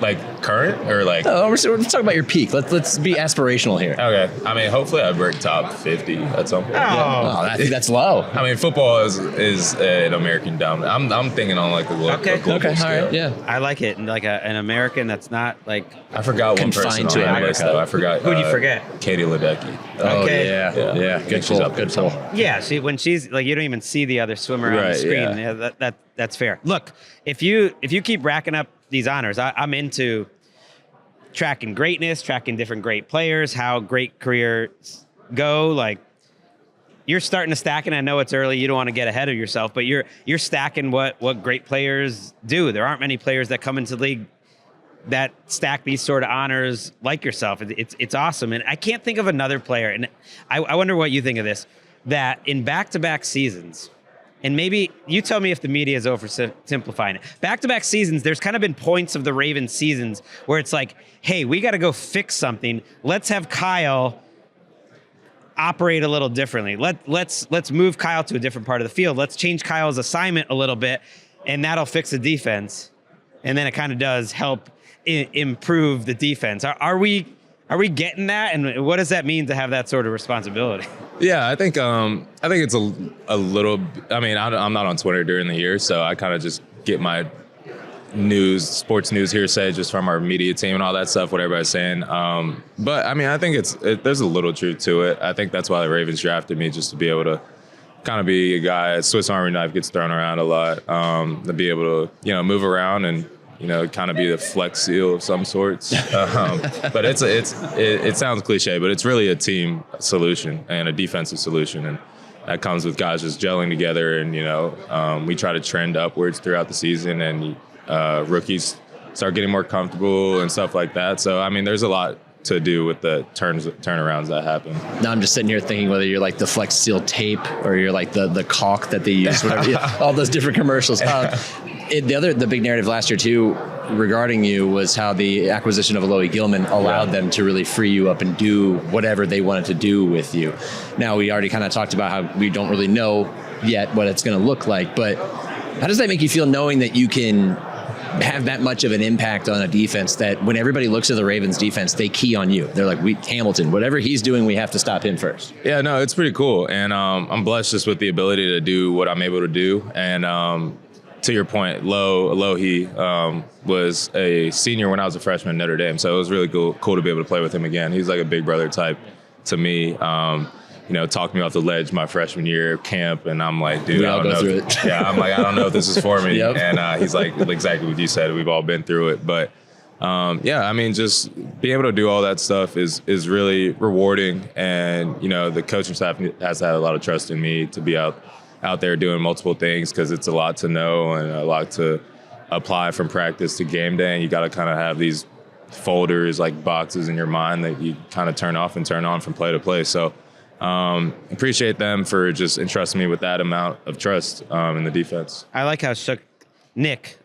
[SPEAKER 6] like current or like.
[SPEAKER 3] Oh, let's talk about your peak. Let's be aspirational here.
[SPEAKER 6] Okay. I mean, hopefully I break top 50 at some point.
[SPEAKER 1] Oh.
[SPEAKER 3] I think that's low.
[SPEAKER 6] I mean, football is an American dominant. I'm thinking on like a global
[SPEAKER 3] Okay.
[SPEAKER 6] scale.
[SPEAKER 3] All right. Yeah.
[SPEAKER 1] I like it. And like an American that's not like.
[SPEAKER 6] I forgot one person
[SPEAKER 3] Confined
[SPEAKER 6] on
[SPEAKER 3] to
[SPEAKER 6] that
[SPEAKER 3] America.
[SPEAKER 6] list though. I forgot.
[SPEAKER 1] Who'd you forget?
[SPEAKER 6] Katie Ledecky.
[SPEAKER 3] Oh,
[SPEAKER 1] Okay.
[SPEAKER 3] yeah. Good
[SPEAKER 6] She's
[SPEAKER 3] pull.
[SPEAKER 6] up there
[SPEAKER 3] Good pull.
[SPEAKER 6] somewhere.
[SPEAKER 1] Yeah, when she's like, you don't even see the other swimmer on the
[SPEAKER 6] Right,
[SPEAKER 1] screen.
[SPEAKER 6] yeah.
[SPEAKER 1] That's fair. Look, if you keep racking up these honors, I'm into tracking greatness, tracking different great players, how great careers go. Like, you're starting to stack, and I know it's early. You don't want to get ahead of yourself, but you're stacking what great players do. There aren't many players that come into the league that stack these sort of honors like yourself. It's awesome. And I can't think of another player, and I wonder what you think of this, that in back-to-back seasons, and maybe you tell me if the media is oversimplifying it. Back-to-back seasons, there's kind of been points of the Ravens seasons where it's like, hey, we got to go fix something. Let's have Kyle operate a little differently. Let's move Kyle to a different part of the field. Let's change Kyle's assignment a little bit, and that'll fix the defense. And then it kind of does help improve the defense. Are we getting that? And what does that mean to have that sort of responsibility?
[SPEAKER 6] Yeah, I think it's a little. I mean, I'm not on Twitter during the year, so I kind of just get my sports news hearsay just from our media team and all that stuff, what everybody's saying. But I mean, I think there's a little truth to it. I think that's why the Ravens drafted me, just to be able to kind of be a guy. Swiss Army knife gets thrown around a lot. To be able to move around and kind of be the flex seal of some sorts. But it sounds cliche, but it's really a team solution and a defensive solution, and that comes with guys just gelling together. And we try to trend upwards throughout the season, and rookies start getting more comfortable and stuff like that. So I mean, there's a lot to do with the turnarounds that happen.
[SPEAKER 3] Now I'm just sitting here thinking whether you're like the Flex Seal tape or you're like the caulk that they use, whatever, all those different commercials. The big narrative last year too regarding you was how the acquisition of Alohi Gilman allowed them to really free you up and do whatever they wanted to do with you. Now we already kind of talked about how we don't really know yet what it's going to look like, but how does that make you feel knowing that you can have that much of an impact on a defense that when everybody looks at the Ravens defense, they key on you? They're like, Hamilton, whatever he's doing, we have to stop him first.
[SPEAKER 6] Yeah, no, it's pretty cool. And I'm blessed just with the ability to do what I'm able to do. And to your point, Alohi was a senior when I was a freshman at Notre Dame. So it was really cool to be able to play with him again. He's like a big brother type to me. Talked me off the ledge my freshman year of camp, and I'm like, dude, I don't know. Yeah, I'm like, I don't know if this is for me.
[SPEAKER 3] Yep.
[SPEAKER 6] And he's like, exactly what you said. We've all been through it, but I mean, just being able to do all that stuff is really rewarding. And the coaching staff has had a lot of trust in me to be out there doing multiple things, because it's a lot to know and a lot to apply from practice to game day, and you got to kind of have these folders, like boxes in your mind that you kind of turn off and turn on from play to play. So appreciate them for just entrusting me with that amount of trust in the defense.
[SPEAKER 1] I like how shook Nick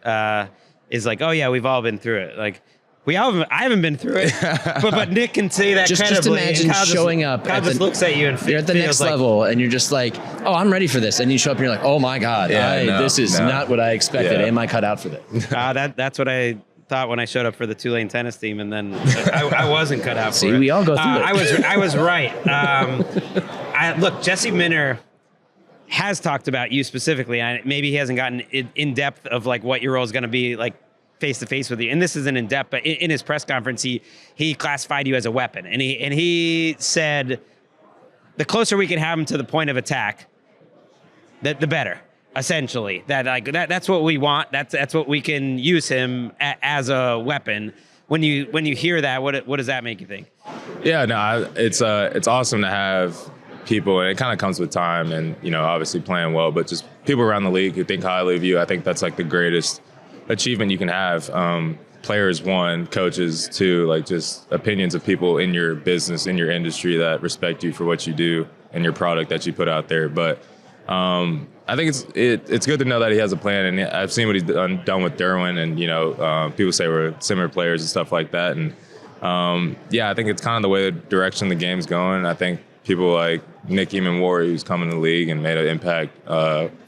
[SPEAKER 1] is like, oh yeah, we've all been through it. Like, I haven't been through it, but Nick can say that
[SPEAKER 3] just
[SPEAKER 1] credibly.
[SPEAKER 3] imagine showing up.
[SPEAKER 1] Kyle just looks at you and
[SPEAKER 3] you're at the next level, and you're just like, oh, I'm ready for this. And you show up and you're like, oh my God, this is not what I expected. Am I cut out for this?
[SPEAKER 1] That's what I thought when I showed up for the Tulane tennis team, and then I wasn't cut out for it.
[SPEAKER 3] See, we all go through it.
[SPEAKER 1] I was right. Look, Jesse Minter has talked about you specifically. Maybe he hasn't gotten in depth of like what your role is going to be like face to face with you. And this isn't in depth, but in his press conference, he classified you as a weapon, and he said the closer we can have him to the point of attack, the better. Essentially, that's what we want. That's what we can use him as a weapon. when you hear that, what does that make you think?
[SPEAKER 6] Yeah, no, it's awesome to have people, and it kind of comes with time and, obviously playing well, but just people around the league who think highly of you. I think that's like the greatest achievement you can have. Players, one, coaches, two, like just opinions of people in your business, in your industry that respect you for what you do and your product that you put out there. But I think it's good to know that he has a plan, and I've seen what he's done with Derwin, and people say we're similar players and stuff like that, and I think it's kind of the way the direction the game's going. I think people like Nick Eamon-Warry, who's come in the league and made an impact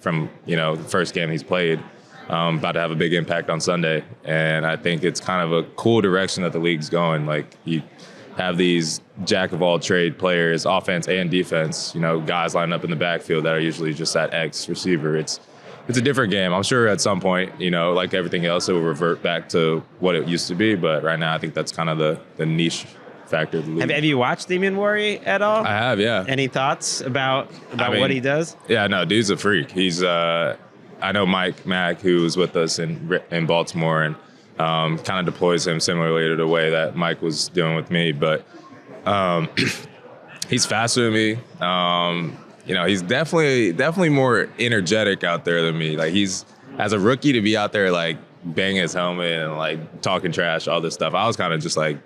[SPEAKER 6] from the first game he's played, about to have a big impact on Sunday, and I think it's kind of a cool direction that the league's going. Like you have these jack of all trade players, offense and defense, guys lining up in the backfield that are usually just that X receiver. It's a different game. I'm sure at some point, like everything else, it will revert back to what it used to be. But right now, I think that's kind of the niche factor of the league.
[SPEAKER 1] Have you watched Eamon-Warry at all?
[SPEAKER 6] I have, yeah.
[SPEAKER 1] Any thoughts about what he does?
[SPEAKER 6] Yeah, no, dude's a freak. He's I know Mike Mack, who was with us in Baltimore, and kind of deploys him similarly to the way that Mike was doing with me. But he's faster than me. He's definitely more energetic out there than me. Like he's, as a rookie, to be out there like banging his helmet and like talking trash, all this stuff, I was kind of just like,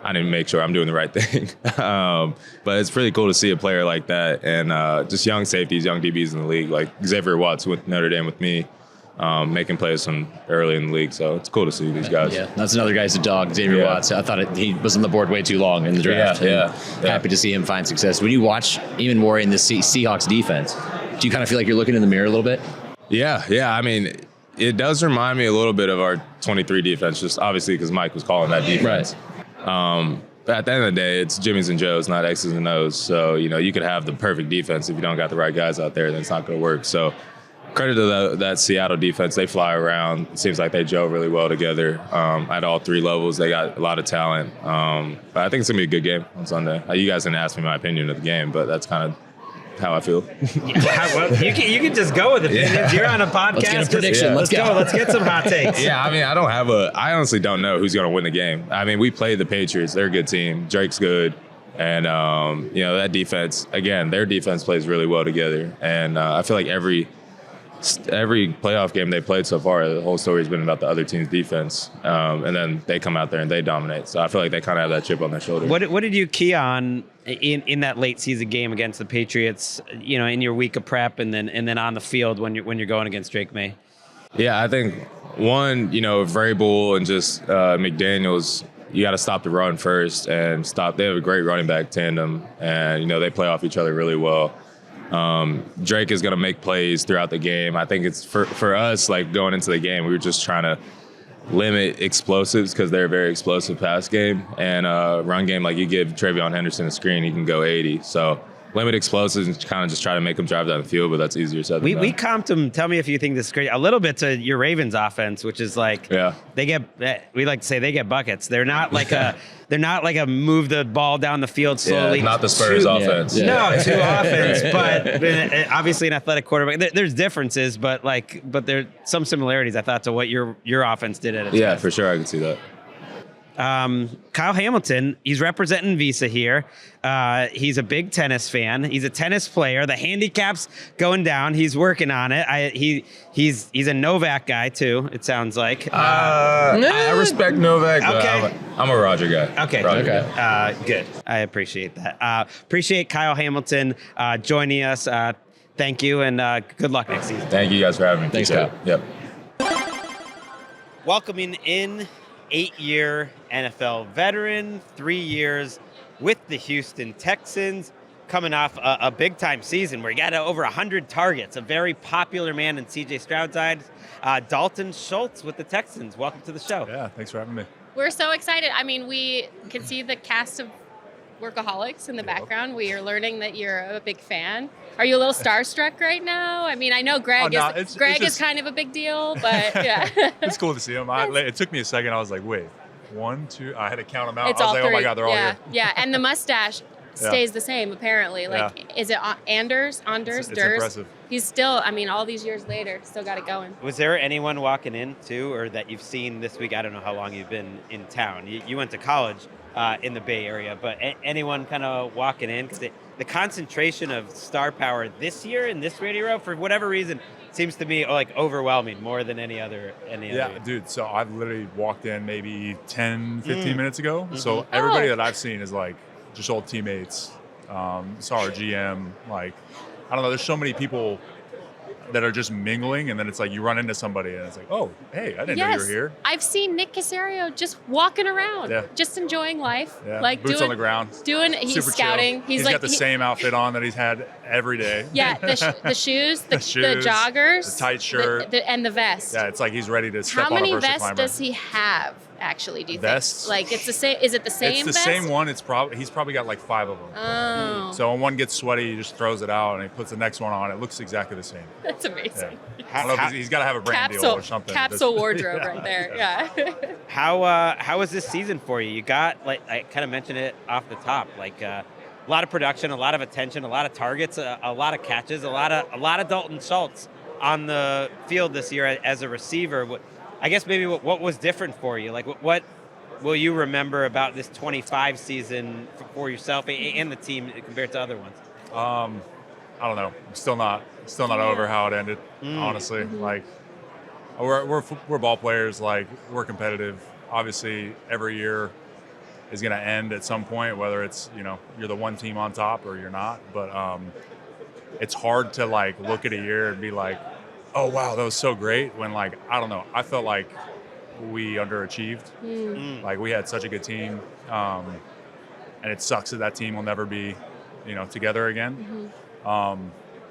[SPEAKER 6] I didn't make sure I'm doing the right thing. But it's pretty cool to see a player like that, and just young safeties, young DBs in the league, like Xavier Watts with Notre Dame with me, making plays from early in the league. So it's cool to see these guys.
[SPEAKER 3] Yeah, that's another guy's a dog, Xavier Watts. I thought he was on the board way too long in the draft.
[SPEAKER 6] Yeah.
[SPEAKER 3] Happy to see him find success. When you watch Eamon-Warry in the Seahawks defense, do you kind of feel like you're looking in the mirror a little bit?
[SPEAKER 6] Yeah. I mean, it does remind me a little bit of our 23 defense, just obviously because Mike was calling that defense.
[SPEAKER 3] Right.
[SPEAKER 6] But at the end of the day, it's Jimmys and Joes, not X's and O's. So, you could have the perfect defense. If you don't got the right guys out there, then it's not going to work. So credit to that Seattle defense. They fly around. It seems like they gel really well together at all three levels. They got a lot of talent. But I think it's going to be a good game on Sunday. You guys didn't ask me my opinion of the game, but that's kind of how I feel.
[SPEAKER 1] Well, you can just go with opinions. Yeah. You're on a podcast.
[SPEAKER 3] Let's get a prediction.
[SPEAKER 1] Let's go. Let's get some hot takes.
[SPEAKER 6] Yeah, I mean, I honestly don't know who's going to win the game. I mean, we played the Patriots. They're a good team. Drake's good. And, that defense, again, their defense plays really well together. And I feel like every playoff game they played so far, the whole story has been about the other team's defense. And then they come out there and they dominate. So I feel like they kind of have that chip on their shoulder.
[SPEAKER 1] What did you key on in that late season game against the Patriots, in your week of prep and then on the field when you're going against Drake May?
[SPEAKER 6] Yeah, I think one, Vrabel and just McDaniels, you got to stop the run first and stop. They have a great running back tandem, and they play off each other really well. Drake is going to make plays throughout the game. I think it's for us, like going into the game, we were just trying to limit explosives because they're a very explosive pass game, and run game, like you give Travion Henderson a screen, he can go 80. So limit explosives and kind of just try to make them drive down the field, but that's easier said than done. We comped them. Tell me if you think this is great. A little bit to your Ravens offense, which is like we like to say they get buckets. They're not like a move the ball down the field slowly. Yeah, not the Spurs offense.
[SPEAKER 1] Yeah. No, to offense, but obviously an athletic quarterback. There's differences, but there's some similarities I thought to what your offense did at its best.
[SPEAKER 6] For sure, I can see that.
[SPEAKER 1] Kyle Hamilton, he's representing Visa here. He's a big tennis fan. He's a tennis player. The handicap's going down. He's working on it. He's a Novak guy too, it sounds like.
[SPEAKER 6] I respect Novak, but
[SPEAKER 1] okay.
[SPEAKER 6] I'm a Roger guy.
[SPEAKER 1] Okay. Good. I appreciate that. Appreciate Kyle Hamilton joining us. Thank you, and good luck next season.
[SPEAKER 6] Thank you guys for having me.
[SPEAKER 3] Thanks, Kyle.
[SPEAKER 6] Yep.
[SPEAKER 1] Welcoming in 8-year NFL veteran, 3 years with the Houston Texans, coming off a big-time season where he got over 100 targets, a very popular man in C.J. Stroud's eyes, Dalton Schultz with the Texans. Welcome to the show.
[SPEAKER 7] Yeah, thanks for having me.
[SPEAKER 2] We're so excited. I mean, we can see the cast of Workaholics in the background. We are learning that you're a big fan. Are you a little starstruck right now? I mean, I know Gregg is kind of a big deal, but yeah.
[SPEAKER 7] It's cool to see him. It took me a second. I was like, wait, 1, 2. I had to count them out.
[SPEAKER 2] It's
[SPEAKER 7] I was
[SPEAKER 2] all
[SPEAKER 7] like,
[SPEAKER 2] three.
[SPEAKER 7] Oh my God, they're all here.
[SPEAKER 2] Yeah, and the mustache. stays the same, apparently. Like, is it Anders,
[SPEAKER 7] It's
[SPEAKER 2] Durs?
[SPEAKER 7] impressive.
[SPEAKER 2] He's still, I mean, all these years later, still got it going.
[SPEAKER 1] Was there anyone walking in too, or that you've seen this week? I don't know how long you've been in town. You went to college in the Bay Area, but anyone kind of walking in? Because the concentration of star power this year in this radio row, for whatever reason, seems to me like overwhelming more than any other.
[SPEAKER 7] Yeah, dude. So I've literally walked in maybe 10, 15 minutes ago. So everybody that I've seen is like just old teammates. Saw our GM. Like, I don't know. There's so many people that are just mingling, and then it's like you run into somebody, and it's like, oh, hey, I didn't know you were here.
[SPEAKER 2] I've seen Nick Caserio just walking around, just enjoying life, like
[SPEAKER 7] boots on the ground,
[SPEAKER 2] he's
[SPEAKER 7] super
[SPEAKER 2] scouting.
[SPEAKER 7] Chill. He's like, got the same outfit on that he's had every day.
[SPEAKER 2] Yeah, the shoes, the joggers,
[SPEAKER 7] the tight shirt,
[SPEAKER 2] and the vest.
[SPEAKER 7] Yeah, it's like he's ready to step
[SPEAKER 2] How
[SPEAKER 7] on a
[SPEAKER 2] many
[SPEAKER 7] versus
[SPEAKER 2] vests
[SPEAKER 7] climber.
[SPEAKER 2] does he have? Actually, do you
[SPEAKER 7] vests?
[SPEAKER 2] think? Like, it's the same. Is it the same?
[SPEAKER 7] It's the
[SPEAKER 2] vest?
[SPEAKER 7] same one. He's probably got like 5 of them.
[SPEAKER 2] Oh.
[SPEAKER 7] So when one gets sweaty, he just throws it out and he puts the next one on. It looks exactly the same.
[SPEAKER 2] That's amazing.
[SPEAKER 7] Yeah. I don't know if he's got to have a brand deal or something.
[SPEAKER 2] Capsule wardrobe right there. Yeah.
[SPEAKER 1] How was this season for you? You got, like, I kind of mentioned it off the top, like a lot of production, a lot of attention, a lot of targets, a lot of catches, a lot of Dalton Schultz on the field this year as a receiver. I guess maybe what was different for you? Like, what will you remember about this 25 season for yourself and the team compared to other ones?
[SPEAKER 7] I don't know. I'm still not over how it ended. Honestly, like we're ball players. Like, we're competitive. Obviously, every year is going to end at some point, whether it's you're the one team on top or you're not. But it's hard to like look at a year and be like, oh wow, that was so great. When, like, I don't know, I felt like we underachieved. Like, we had such a good team, and it sucks that team will never be, together again.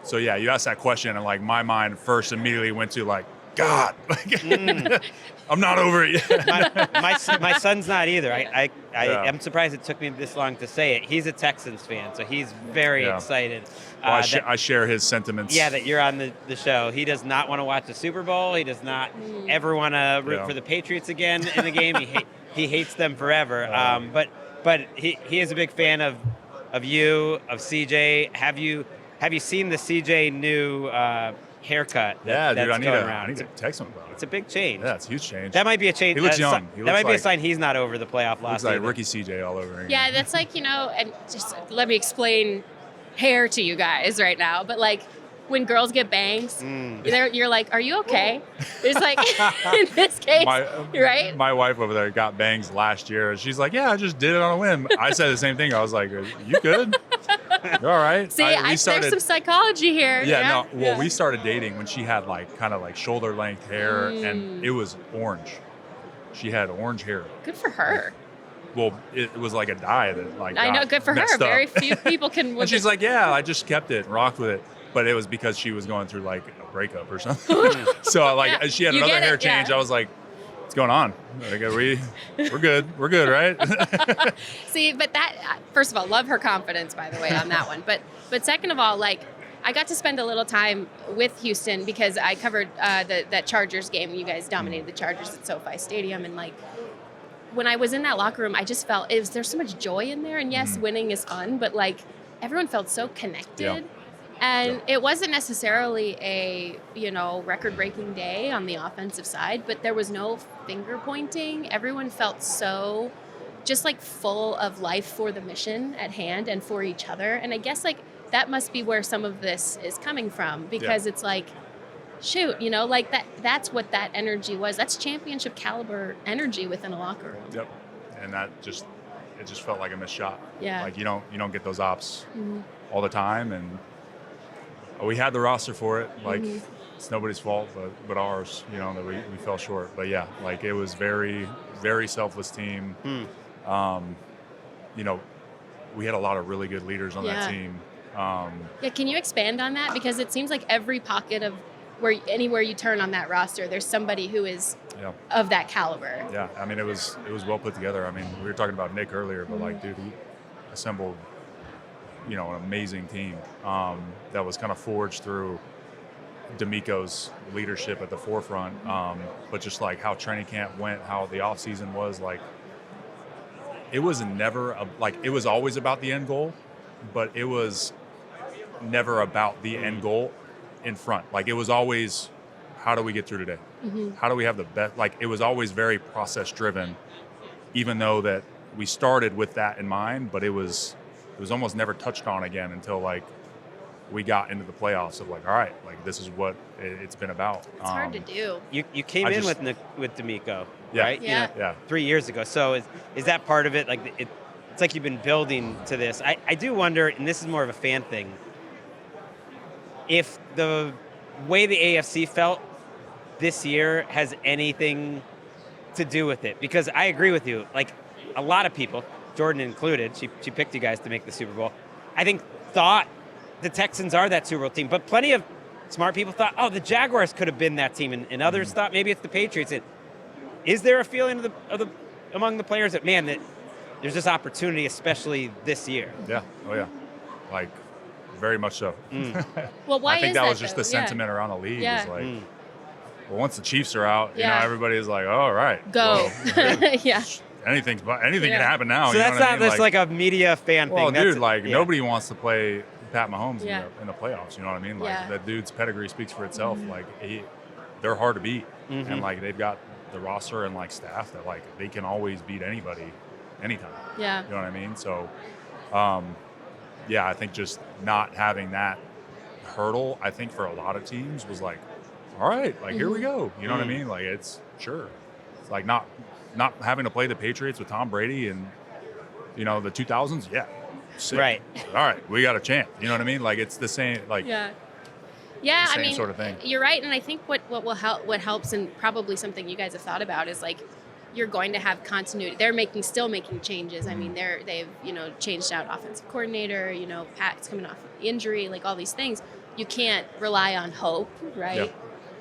[SPEAKER 7] So yeah, you asked that question, and like my mind first immediately went to like, God, I'm not over it yet.
[SPEAKER 1] my son's not either. I am surprised it took me this long to say it. He's a Texans fan, so he's very excited.
[SPEAKER 7] Well, I share his sentiments.
[SPEAKER 1] Yeah, that you're on the show. He does not want to watch the Super Bowl. He does not ever want to root for the Patriots again in the game. He hates them forever. But he is a big fan of you, of CJ. Have you seen the CJ new haircut?
[SPEAKER 7] Yeah, dude,
[SPEAKER 1] I
[SPEAKER 7] need to text him about it.
[SPEAKER 1] It's a big change.
[SPEAKER 7] Yeah, it's a huge change.
[SPEAKER 1] That might be a change.
[SPEAKER 7] He looks young.
[SPEAKER 1] That might be a sign he's not over the playoff loss.
[SPEAKER 7] Looks like rookie CJ all over again.
[SPEAKER 2] Yeah, that's like, and just let me explain hair to you guys right now. But like, when girls get bangs, you're like, are you okay? It's like, in this case, right?
[SPEAKER 7] My wife over there got bangs last year. She's like, yeah, I just did it on a whim. I said the same thing. I was like, you good? You're all right.
[SPEAKER 2] See, there's some psychology here.
[SPEAKER 7] Yeah, no. Well, we started dating when she had like kind of like shoulder length hair, and it was orange. She had orange hair.
[SPEAKER 2] Good for her.
[SPEAKER 7] Well, it was like a dye that like
[SPEAKER 2] I know, good for her. Very few people can.
[SPEAKER 7] And she's like, yeah, I just kept it, rocked with it. But it was because she was going through like a breakup or something. So like she had another hair change. Yeah. I was like, what's going on? Like, we're good. We're good, right?
[SPEAKER 2] See, but that, first of all, love her confidence, by the way, on that one. But second of all, like, I got to spend a little time with Houston because I covered that Chargers game. You guys dominated the Chargers at SoFi Stadium. And like, when I was in that locker room, I just felt there's so much joy in there. And yes, winning is fun, but like, everyone felt so connected. Yeah. And it wasn't necessarily a, record-breaking day on the offensive side, but there was no finger pointing. Everyone felt so just like full of life for the mission at hand and for each other. And I guess like that must be where some of this is coming from, because it's like, shoot, like that's what that energy was. That's championship caliber energy within a locker room.
[SPEAKER 7] Yep. And it just felt like a missed shot.
[SPEAKER 2] Yeah.
[SPEAKER 7] Like you don't get those ops all the time, and we had the roster for it. Like, it's nobody's fault but ours, that we fell short. But yeah, like it was very, very selfless team. We had a lot of really good leaders on that team.
[SPEAKER 2] Can you expand on that? Because it seems like every pocket of anywhere you turn on that roster, there's somebody who is of that caliber.
[SPEAKER 7] Yeah, I mean, it was well put together. I mean, we were talking about Nick earlier, but like, dude, he assembled an amazing team that was kind of forged through D'Amico's leadership at the forefront, but just like how training camp went, how the off season was, like it was never it was always about the end goal, but it was never about the end goal in front. Like, it was always, how do we get through today? How do we have the best? Like, it was always very process driven, even though that we started with that in mind, but it was almost never touched on again until like we got into the playoffs of like, all right, like this is what it's been about.
[SPEAKER 2] It's hard to do.
[SPEAKER 1] You came in with D'Amico,
[SPEAKER 7] Yeah.
[SPEAKER 1] right?
[SPEAKER 2] Yeah.
[SPEAKER 1] You know, 3 years ago. So is that part of it? Like it's like you've been building to this. I do wonder, and this is more of a fan thing, if the way the AFC felt this year has anything to do with it. Because I agree with you. Like a lot of people, Jourdan included, she picked you guys to make the Super Bowl, I think thought the Texans are that Super Bowl team. But plenty of smart people thought, oh, the Jaguars could have been that team. And others thought maybe it's the Patriots. And is there a feeling among the players that, man, that there's this opportunity, especially this year?
[SPEAKER 7] Yeah. Oh, yeah. Like, very much so.
[SPEAKER 2] Well, why
[SPEAKER 7] I think
[SPEAKER 2] is
[SPEAKER 7] that was just
[SPEAKER 2] though?
[SPEAKER 7] the sentiment around the league.
[SPEAKER 2] Yeah.
[SPEAKER 7] Is like, well, once the Chiefs are out, you know,
[SPEAKER 2] Yeah.
[SPEAKER 7] everybody is like, oh, all right.
[SPEAKER 2] Go.
[SPEAKER 7] Well,
[SPEAKER 2] Yeah.
[SPEAKER 7] anything
[SPEAKER 2] Yeah.
[SPEAKER 7] can happen now.
[SPEAKER 1] So
[SPEAKER 7] you know
[SPEAKER 1] that's
[SPEAKER 7] what I
[SPEAKER 1] not
[SPEAKER 7] mean?
[SPEAKER 1] just like a media fan
[SPEAKER 7] well,
[SPEAKER 1] thing.
[SPEAKER 7] dude,
[SPEAKER 1] That's,
[SPEAKER 7] like
[SPEAKER 1] yeah.
[SPEAKER 7] nobody wants to play Pat Mahomes
[SPEAKER 2] Yeah.
[SPEAKER 7] in the playoffs. You know what I mean? Like
[SPEAKER 2] Yeah.
[SPEAKER 7] the dude's pedigree speaks for itself. Like they're hard to beat, and like they've got the roster and like staff that like they can always beat anybody, anytime.
[SPEAKER 2] Yeah.
[SPEAKER 7] You know what I mean? So, yeah, I think just not having that hurdle, I think for a lot of teams was like, all right, like here we go. You know what I mean? Like it's like not having to play the Patriots with Tom Brady and you know the 2000s. Yeah, sick.
[SPEAKER 1] Right.
[SPEAKER 7] All right, we got a champ. You know what I mean? Like it's the same. Like
[SPEAKER 2] Yeah.
[SPEAKER 7] the
[SPEAKER 2] Yeah, I
[SPEAKER 7] same
[SPEAKER 2] mean,
[SPEAKER 7] sort of thing.
[SPEAKER 2] you're right, and I think what helps, and probably something you guys have thought about is like you're going to have continuity. They're still making changes. I mean, they've changed out offensive coordinator. Pat's coming off injury, like all these things. You can't rely on hope, right?
[SPEAKER 7] Yeah.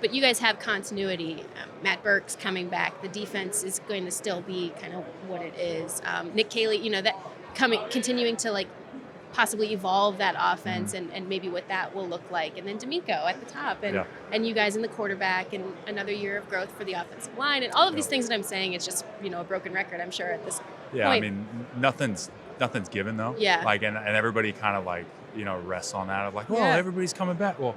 [SPEAKER 2] But you guys have continuity. Matt Burke's coming back. The defense is going to still be kind of what it is. Nick Caley, continuing to like possibly evolve that offense and maybe what that will look like. And then D'Amico at the top and you guys in the quarterback and another year of growth for the offensive line and all of these things that I'm saying. It's just, a broken record, I'm sure, at this
[SPEAKER 7] Yeah,
[SPEAKER 2] point.
[SPEAKER 7] I mean, nothing's given though.
[SPEAKER 2] Yeah.
[SPEAKER 7] Like, and everybody kind of like, rests on that of like, well,
[SPEAKER 2] Yeah.
[SPEAKER 7] everybody's coming back. Well,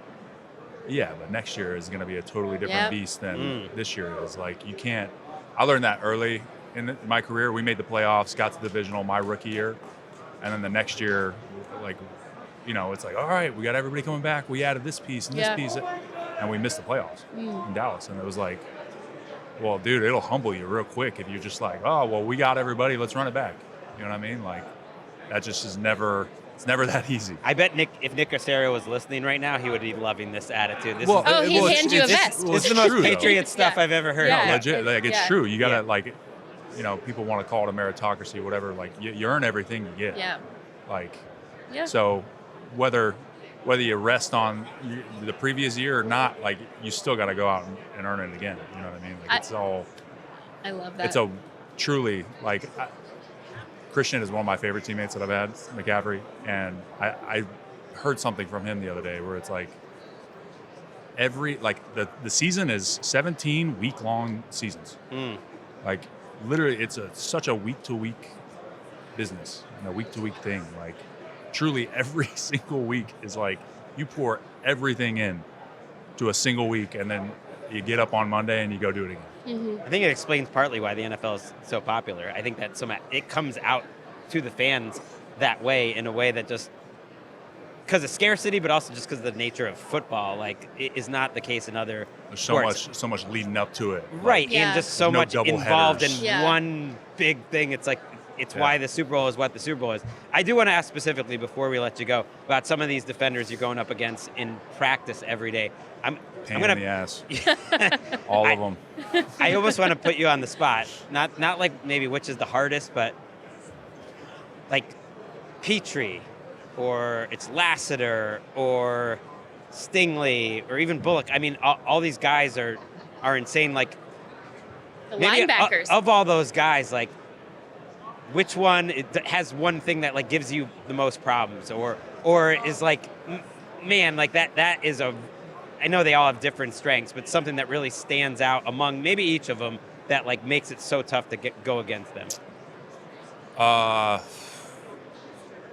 [SPEAKER 7] yeah, but next year is going to be a totally different
[SPEAKER 2] Yep.
[SPEAKER 7] beast than this year is. Like, you can't. I learned that early in my career. We made the playoffs, got to the divisional my rookie year, and then the next year, like, it's like, all right, we got everybody coming back. We added this piece and this
[SPEAKER 2] Yeah.
[SPEAKER 7] piece, and we missed the playoffs in Dallas, and it was like, well, dude, it'll humble you real quick if you're just like, oh, well, we got everybody, let's run it back. You know what I mean? Like, that just is never. It's never that easy.
[SPEAKER 1] I bet if Nick Casario was listening right now, he would be loving this attitude. This
[SPEAKER 7] Well,
[SPEAKER 1] is
[SPEAKER 2] he'd hand you a vest.
[SPEAKER 1] it's the most
[SPEAKER 7] true, though.
[SPEAKER 1] Patriot stuff
[SPEAKER 2] Yeah.
[SPEAKER 1] I've ever heard.
[SPEAKER 2] Yeah.
[SPEAKER 7] Legit, like it's
[SPEAKER 2] Yeah.
[SPEAKER 7] true. You gotta
[SPEAKER 1] Yeah.
[SPEAKER 7] like, people want to call it a meritocracy, whatever. Like you earn everything you get.
[SPEAKER 2] Yeah.
[SPEAKER 7] Like,
[SPEAKER 2] Yeah.
[SPEAKER 7] so whether you rest on the previous year or not, like you still got to go out and earn it again. You know what I mean? Like
[SPEAKER 2] I love that.
[SPEAKER 7] it's a truly like. Christian is one of my favorite teammates that I've had, McCaffrey, and I heard something from him the other day where it's like the season is 17 week-long seasons. Like literally, it's such a week-to-week business and a week-to-week thing. Like truly, every single week is like you pour everything in to a single week, and then you get up on Monday and you go do it again.
[SPEAKER 1] I think it explains partly why the NFL is so popular. I think that it comes out to the fans that way, in a way that just because of scarcity, but also just because of the nature of football, like it is not the case in other
[SPEAKER 7] There's
[SPEAKER 1] sports.
[SPEAKER 7] so much leading up to it.
[SPEAKER 1] Right,
[SPEAKER 2] Yeah.
[SPEAKER 1] and just so
[SPEAKER 7] There's no
[SPEAKER 1] much
[SPEAKER 7] double
[SPEAKER 1] involved
[SPEAKER 7] headers.
[SPEAKER 1] in
[SPEAKER 2] Yeah.
[SPEAKER 1] one big thing. It's like it's why the Super Bowl is what the Super Bowl is. I do want to ask specifically before we let you go about some of these defenders you're going up against in practice every day. I'm
[SPEAKER 7] Pain
[SPEAKER 1] gonna
[SPEAKER 7] in the ass. All of them.
[SPEAKER 1] I almost want to put you on the spot. Not like maybe which is the hardest, but like Petrie, or it's Lassiter, or Stingley, or even Bullock. I mean, all these guys are insane. Like
[SPEAKER 2] the
[SPEAKER 1] maybe
[SPEAKER 2] linebackers.
[SPEAKER 1] of all those guys, like which one has one thing that like gives you the most problems, or is like, man, like that is a. I know they all have different strengths, but something that really stands out among maybe each of them that like makes it so tough to go against them.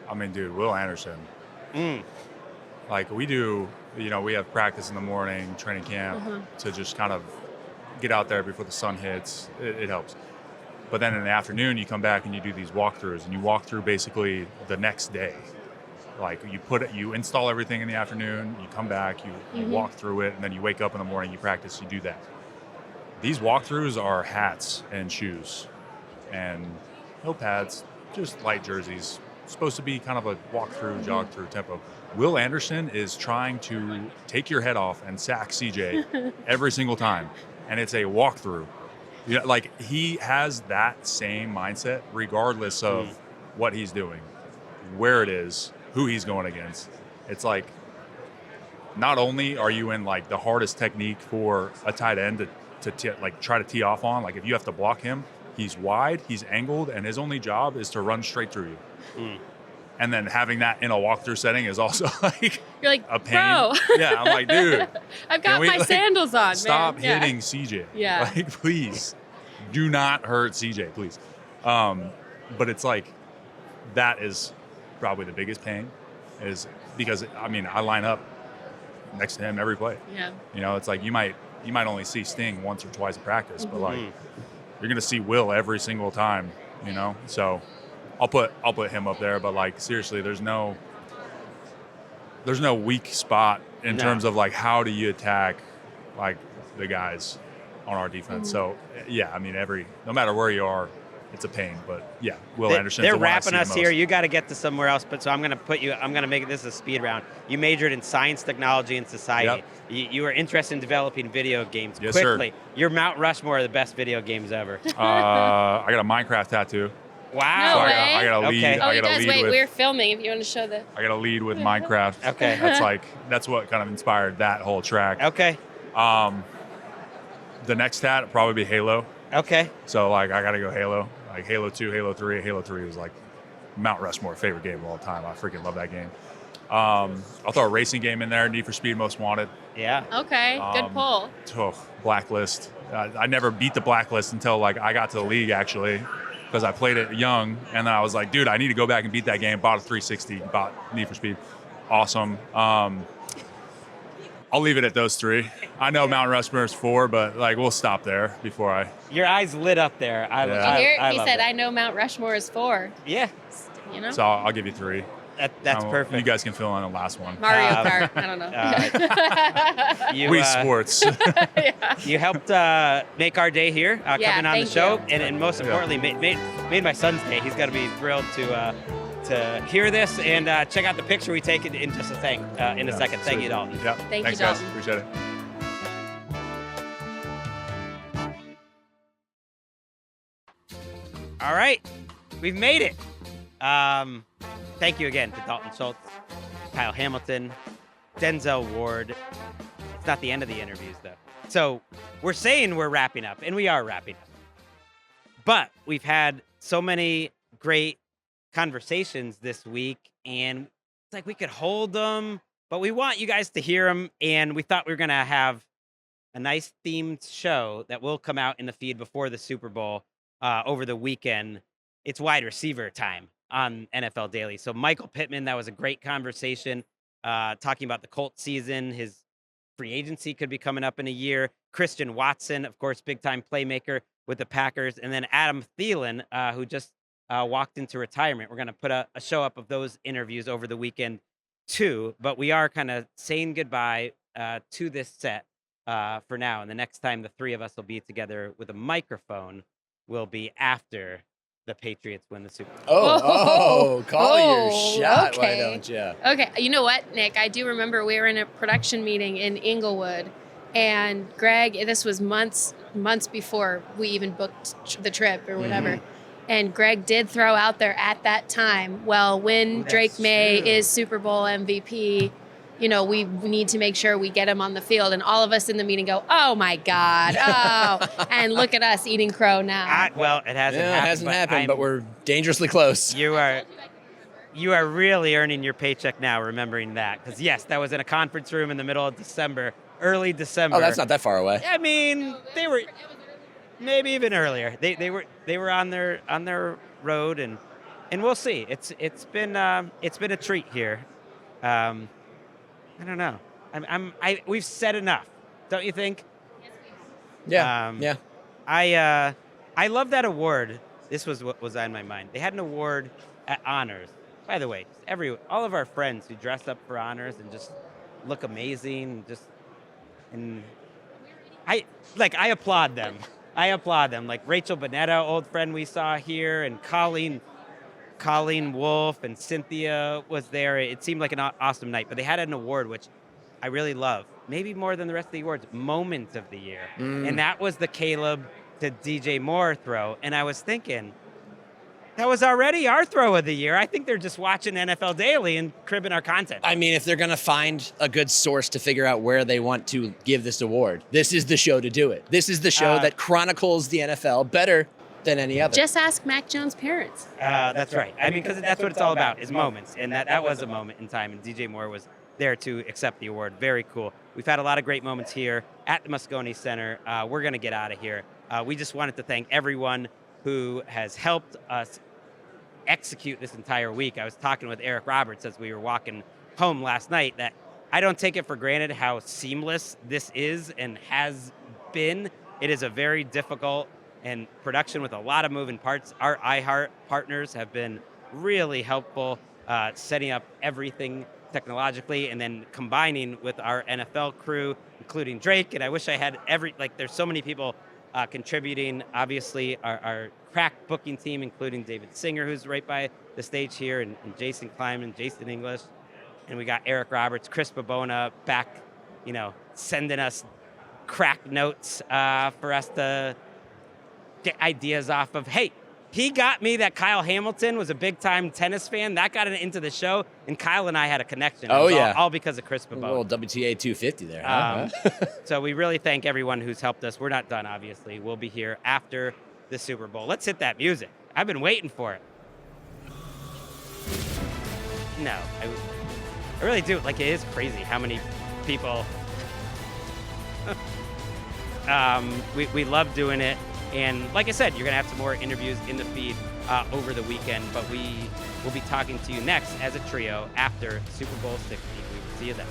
[SPEAKER 7] I mean, dude, Will Anderson.
[SPEAKER 1] Mm.
[SPEAKER 7] Like we do, we have practice in the morning, training camp, to just kind of get out there before the sun hits. It helps. But then in the afternoon, you come back and you do these walkthroughs, and you walk through basically the next day. Like you install everything in the afternoon, you come back, you walk through it, and then you wake up in the morning, you practice, you do that. These walkthroughs are hats and shoes and no pads, just light jerseys. It's supposed to be kind of a walk-through, jog-through tempo. Will Anderson is trying to take your head off and sack CJ every single time, and it's a walkthrough. Like he has that same mindset regardless of what he's doing, where it is, who he's going against. It's like not only are you in like the hardest technique for a tight end to try to tee off on, like if you have to block him, he's wide, he's angled, and his only job is to run straight through you. And then having that in a walkthrough setting is also like
[SPEAKER 2] you're like
[SPEAKER 7] a pain.
[SPEAKER 2] Bro.
[SPEAKER 7] Yeah, I'm like, dude,
[SPEAKER 2] I've got my sandals on.
[SPEAKER 7] Stop
[SPEAKER 2] man.
[SPEAKER 7] hitting CJ.
[SPEAKER 2] Yeah.
[SPEAKER 7] Like, please, do not hurt CJ, please. But it's like that is probably the biggest pain, is because I line up next to him every play.
[SPEAKER 2] Yeah.
[SPEAKER 7] It's like you might only see Sting once or twice in practice, but like you're gonna see Will every single time. So I'll put him up there, but like seriously, there's no weak spot in terms of like how do you attack like the guys on our defense. So yeah, no matter where you are, it's a pain. But yeah, Will Anderson.
[SPEAKER 1] They're wrapping us here. You got to get to somewhere else. But so I'm going to make this a speed round. You majored in science, technology, and society. Yep. You were interested in developing video games.
[SPEAKER 7] Yes,
[SPEAKER 1] quickly.
[SPEAKER 7] sir.
[SPEAKER 1] Your Mount Rushmore are the best video games ever.
[SPEAKER 7] I got a Minecraft tattoo.
[SPEAKER 1] Wow.
[SPEAKER 2] No
[SPEAKER 7] So
[SPEAKER 2] way.
[SPEAKER 7] I got to lead.
[SPEAKER 1] Okay.
[SPEAKER 2] Oh,
[SPEAKER 7] I
[SPEAKER 2] you
[SPEAKER 7] gotta
[SPEAKER 2] guys,
[SPEAKER 7] lead
[SPEAKER 2] wait,
[SPEAKER 7] with,
[SPEAKER 2] we're filming if you want to show the...
[SPEAKER 7] I got to lead with Minecraft.
[SPEAKER 1] Okay.
[SPEAKER 7] That's what kind of inspired that whole track.
[SPEAKER 1] Okay.
[SPEAKER 7] The next tat would probably be Halo.
[SPEAKER 1] Okay.
[SPEAKER 7] So like I got to go Halo. Like Halo 2, Halo 3. Halo 3 was like Mount Rushmore favorite game of all time. I freaking love that game. I'll throw a racing game in there. Need for Speed Most Wanted.
[SPEAKER 1] Yeah.
[SPEAKER 2] Okay, good pull.
[SPEAKER 7] Blacklist. I never beat the Blacklist until like I got to the league actually, because I played it young, and then I was like, dude, I need to go back and beat that game. Bought a 360. Bought Need for Speed. Awesome. I'll leave it at those three. I know Mount Rushmore is 4, but like we'll stop there before I.
[SPEAKER 1] Your eyes lit up there.
[SPEAKER 2] Did you hear? He said, "I know Mount Rushmore is 4."
[SPEAKER 1] Yeah.
[SPEAKER 7] So I'll give you 3.
[SPEAKER 1] That's perfect.
[SPEAKER 7] You guys can fill in the last one.
[SPEAKER 2] Mario Kart. I don't know.
[SPEAKER 7] Wii Sports.
[SPEAKER 1] You helped make our day here, coming on the show, and most importantly, made my son's day. He's got to be thrilled to hear this and check out the picture we take in just a second. Thank you, Dalton.
[SPEAKER 7] Yeah.
[SPEAKER 2] Thanks,
[SPEAKER 7] Thanks,
[SPEAKER 2] Dalton.
[SPEAKER 7] guys. Appreciate it.
[SPEAKER 1] All right, we've made it. Thank you again to Dalton Schultz, Kyle Hamilton, Denzel Ward. It's not the end of the interviews, though. So we're saying we're wrapping up, and we are wrapping up. But we've had so many great conversations this week, and it's like we could hold them, but we want you guys to hear them, and we thought we were going to have a nice themed show that will come out in the feed before the Super Bowl over the weekend. It's wide receiver time on NFL Daily. So Michael Pittman, that was a great conversation, talking about the Colts season. His free agency could be coming up in a year. Christian Watson, of course, big-time playmaker with the Packers. And then Adam Thielen, who just walked into retirement. We're going to put a show up of those interviews over the weekend, too. But we are kind of saying goodbye to this set for now. And the next time the three of us will be together with a microphone will be after the Patriots win the Super Bowl.
[SPEAKER 3] Call your shot,
[SPEAKER 2] okay.
[SPEAKER 3] why don't you?
[SPEAKER 2] Okay, you know what, Nick? I do remember we were in a production meeting in Inglewood, and Greg, this was months before we even booked the trip or whatever, and Greg did throw out there at that time, well, when Drake May is Super Bowl MVP, we need to make sure we get him on the field. And all of us in the meeting go, oh, my God. Oh, and look at us eating crow now.
[SPEAKER 1] It hasn't happened.
[SPEAKER 3] It hasn't happened, but we're dangerously close.
[SPEAKER 1] You are really earning your paycheck now, remembering that. Because, yes, that was in a conference room in the middle of December, early December.
[SPEAKER 3] Oh, that's not that far away.
[SPEAKER 1] I mean, they were maybe even earlier. They were on their road, and and we'll see. It's been a treat here. I don't know. We've said enough, don't you think?
[SPEAKER 3] Yeah. Yeah.
[SPEAKER 1] I love that award. This was what was on my mind. They had an award at Honors. By the way, all of our friends who dress up for Honors and just look amazing, I applaud them. Like Rachel Bonetta, old friend we saw here, and Colleen Wolfe and Cynthia was there. It seemed like an awesome night, but they had an award, which I really love, maybe more than the rest of the awards, Moment of the Year. And that was the Caleb to DJ Moore throw. And I was thinking, that was already our throw of the year. I think they're just watching NFL Daily and cribbing our content.
[SPEAKER 3] I mean, if they're going to find a good source to figure out where they want to give this award, this is the show to do it. This is the show that chronicles the NFL better than any other.
[SPEAKER 2] Just ask Mac Jones' parents.
[SPEAKER 1] That's right. I mean, because that's what it's all about, is moments. And that was a moment in time, and DJ Moore was there to accept the award. Very cool. We've had a lot of great moments here at the Moscone Center. We're going to get out of here. We just wanted to thank everyone who has helped us execute this entire week. I was talking with Eric Roberts as we were walking home last night that I don't take it for granted how seamless this is and has been. It is a very difficult and production with a lot of moving parts. Our iHeart partners have been really helpful setting up everything technologically and then combining with our NFL crew, including Drake. And I wish I had there's so many people contributing. Obviously, our crack booking team, including David Singer, who's right by the stage here, and Jason Kleiman, Jason English. And we got Eric Roberts, Chris Babona back, sending us crack notes for us to get ideas off of. Hey, he got me that Kyle Hamilton was a big-time tennis fan. That got into the show, and Kyle and I had a connection. All because of Chris Babona.
[SPEAKER 3] A little WTA 250 there. Huh?
[SPEAKER 1] So we really thank everyone who's helped us. We're not done, obviously. We'll be here after the Super Bowl. Let's hit that music. I've been waiting for it. No, I really do. It is crazy how many people. We love doing it. And like I said, you're going to have some more interviews in the feed over the weekend, but we will be talking to you next as a trio after Super Bowl 60. We will see you then.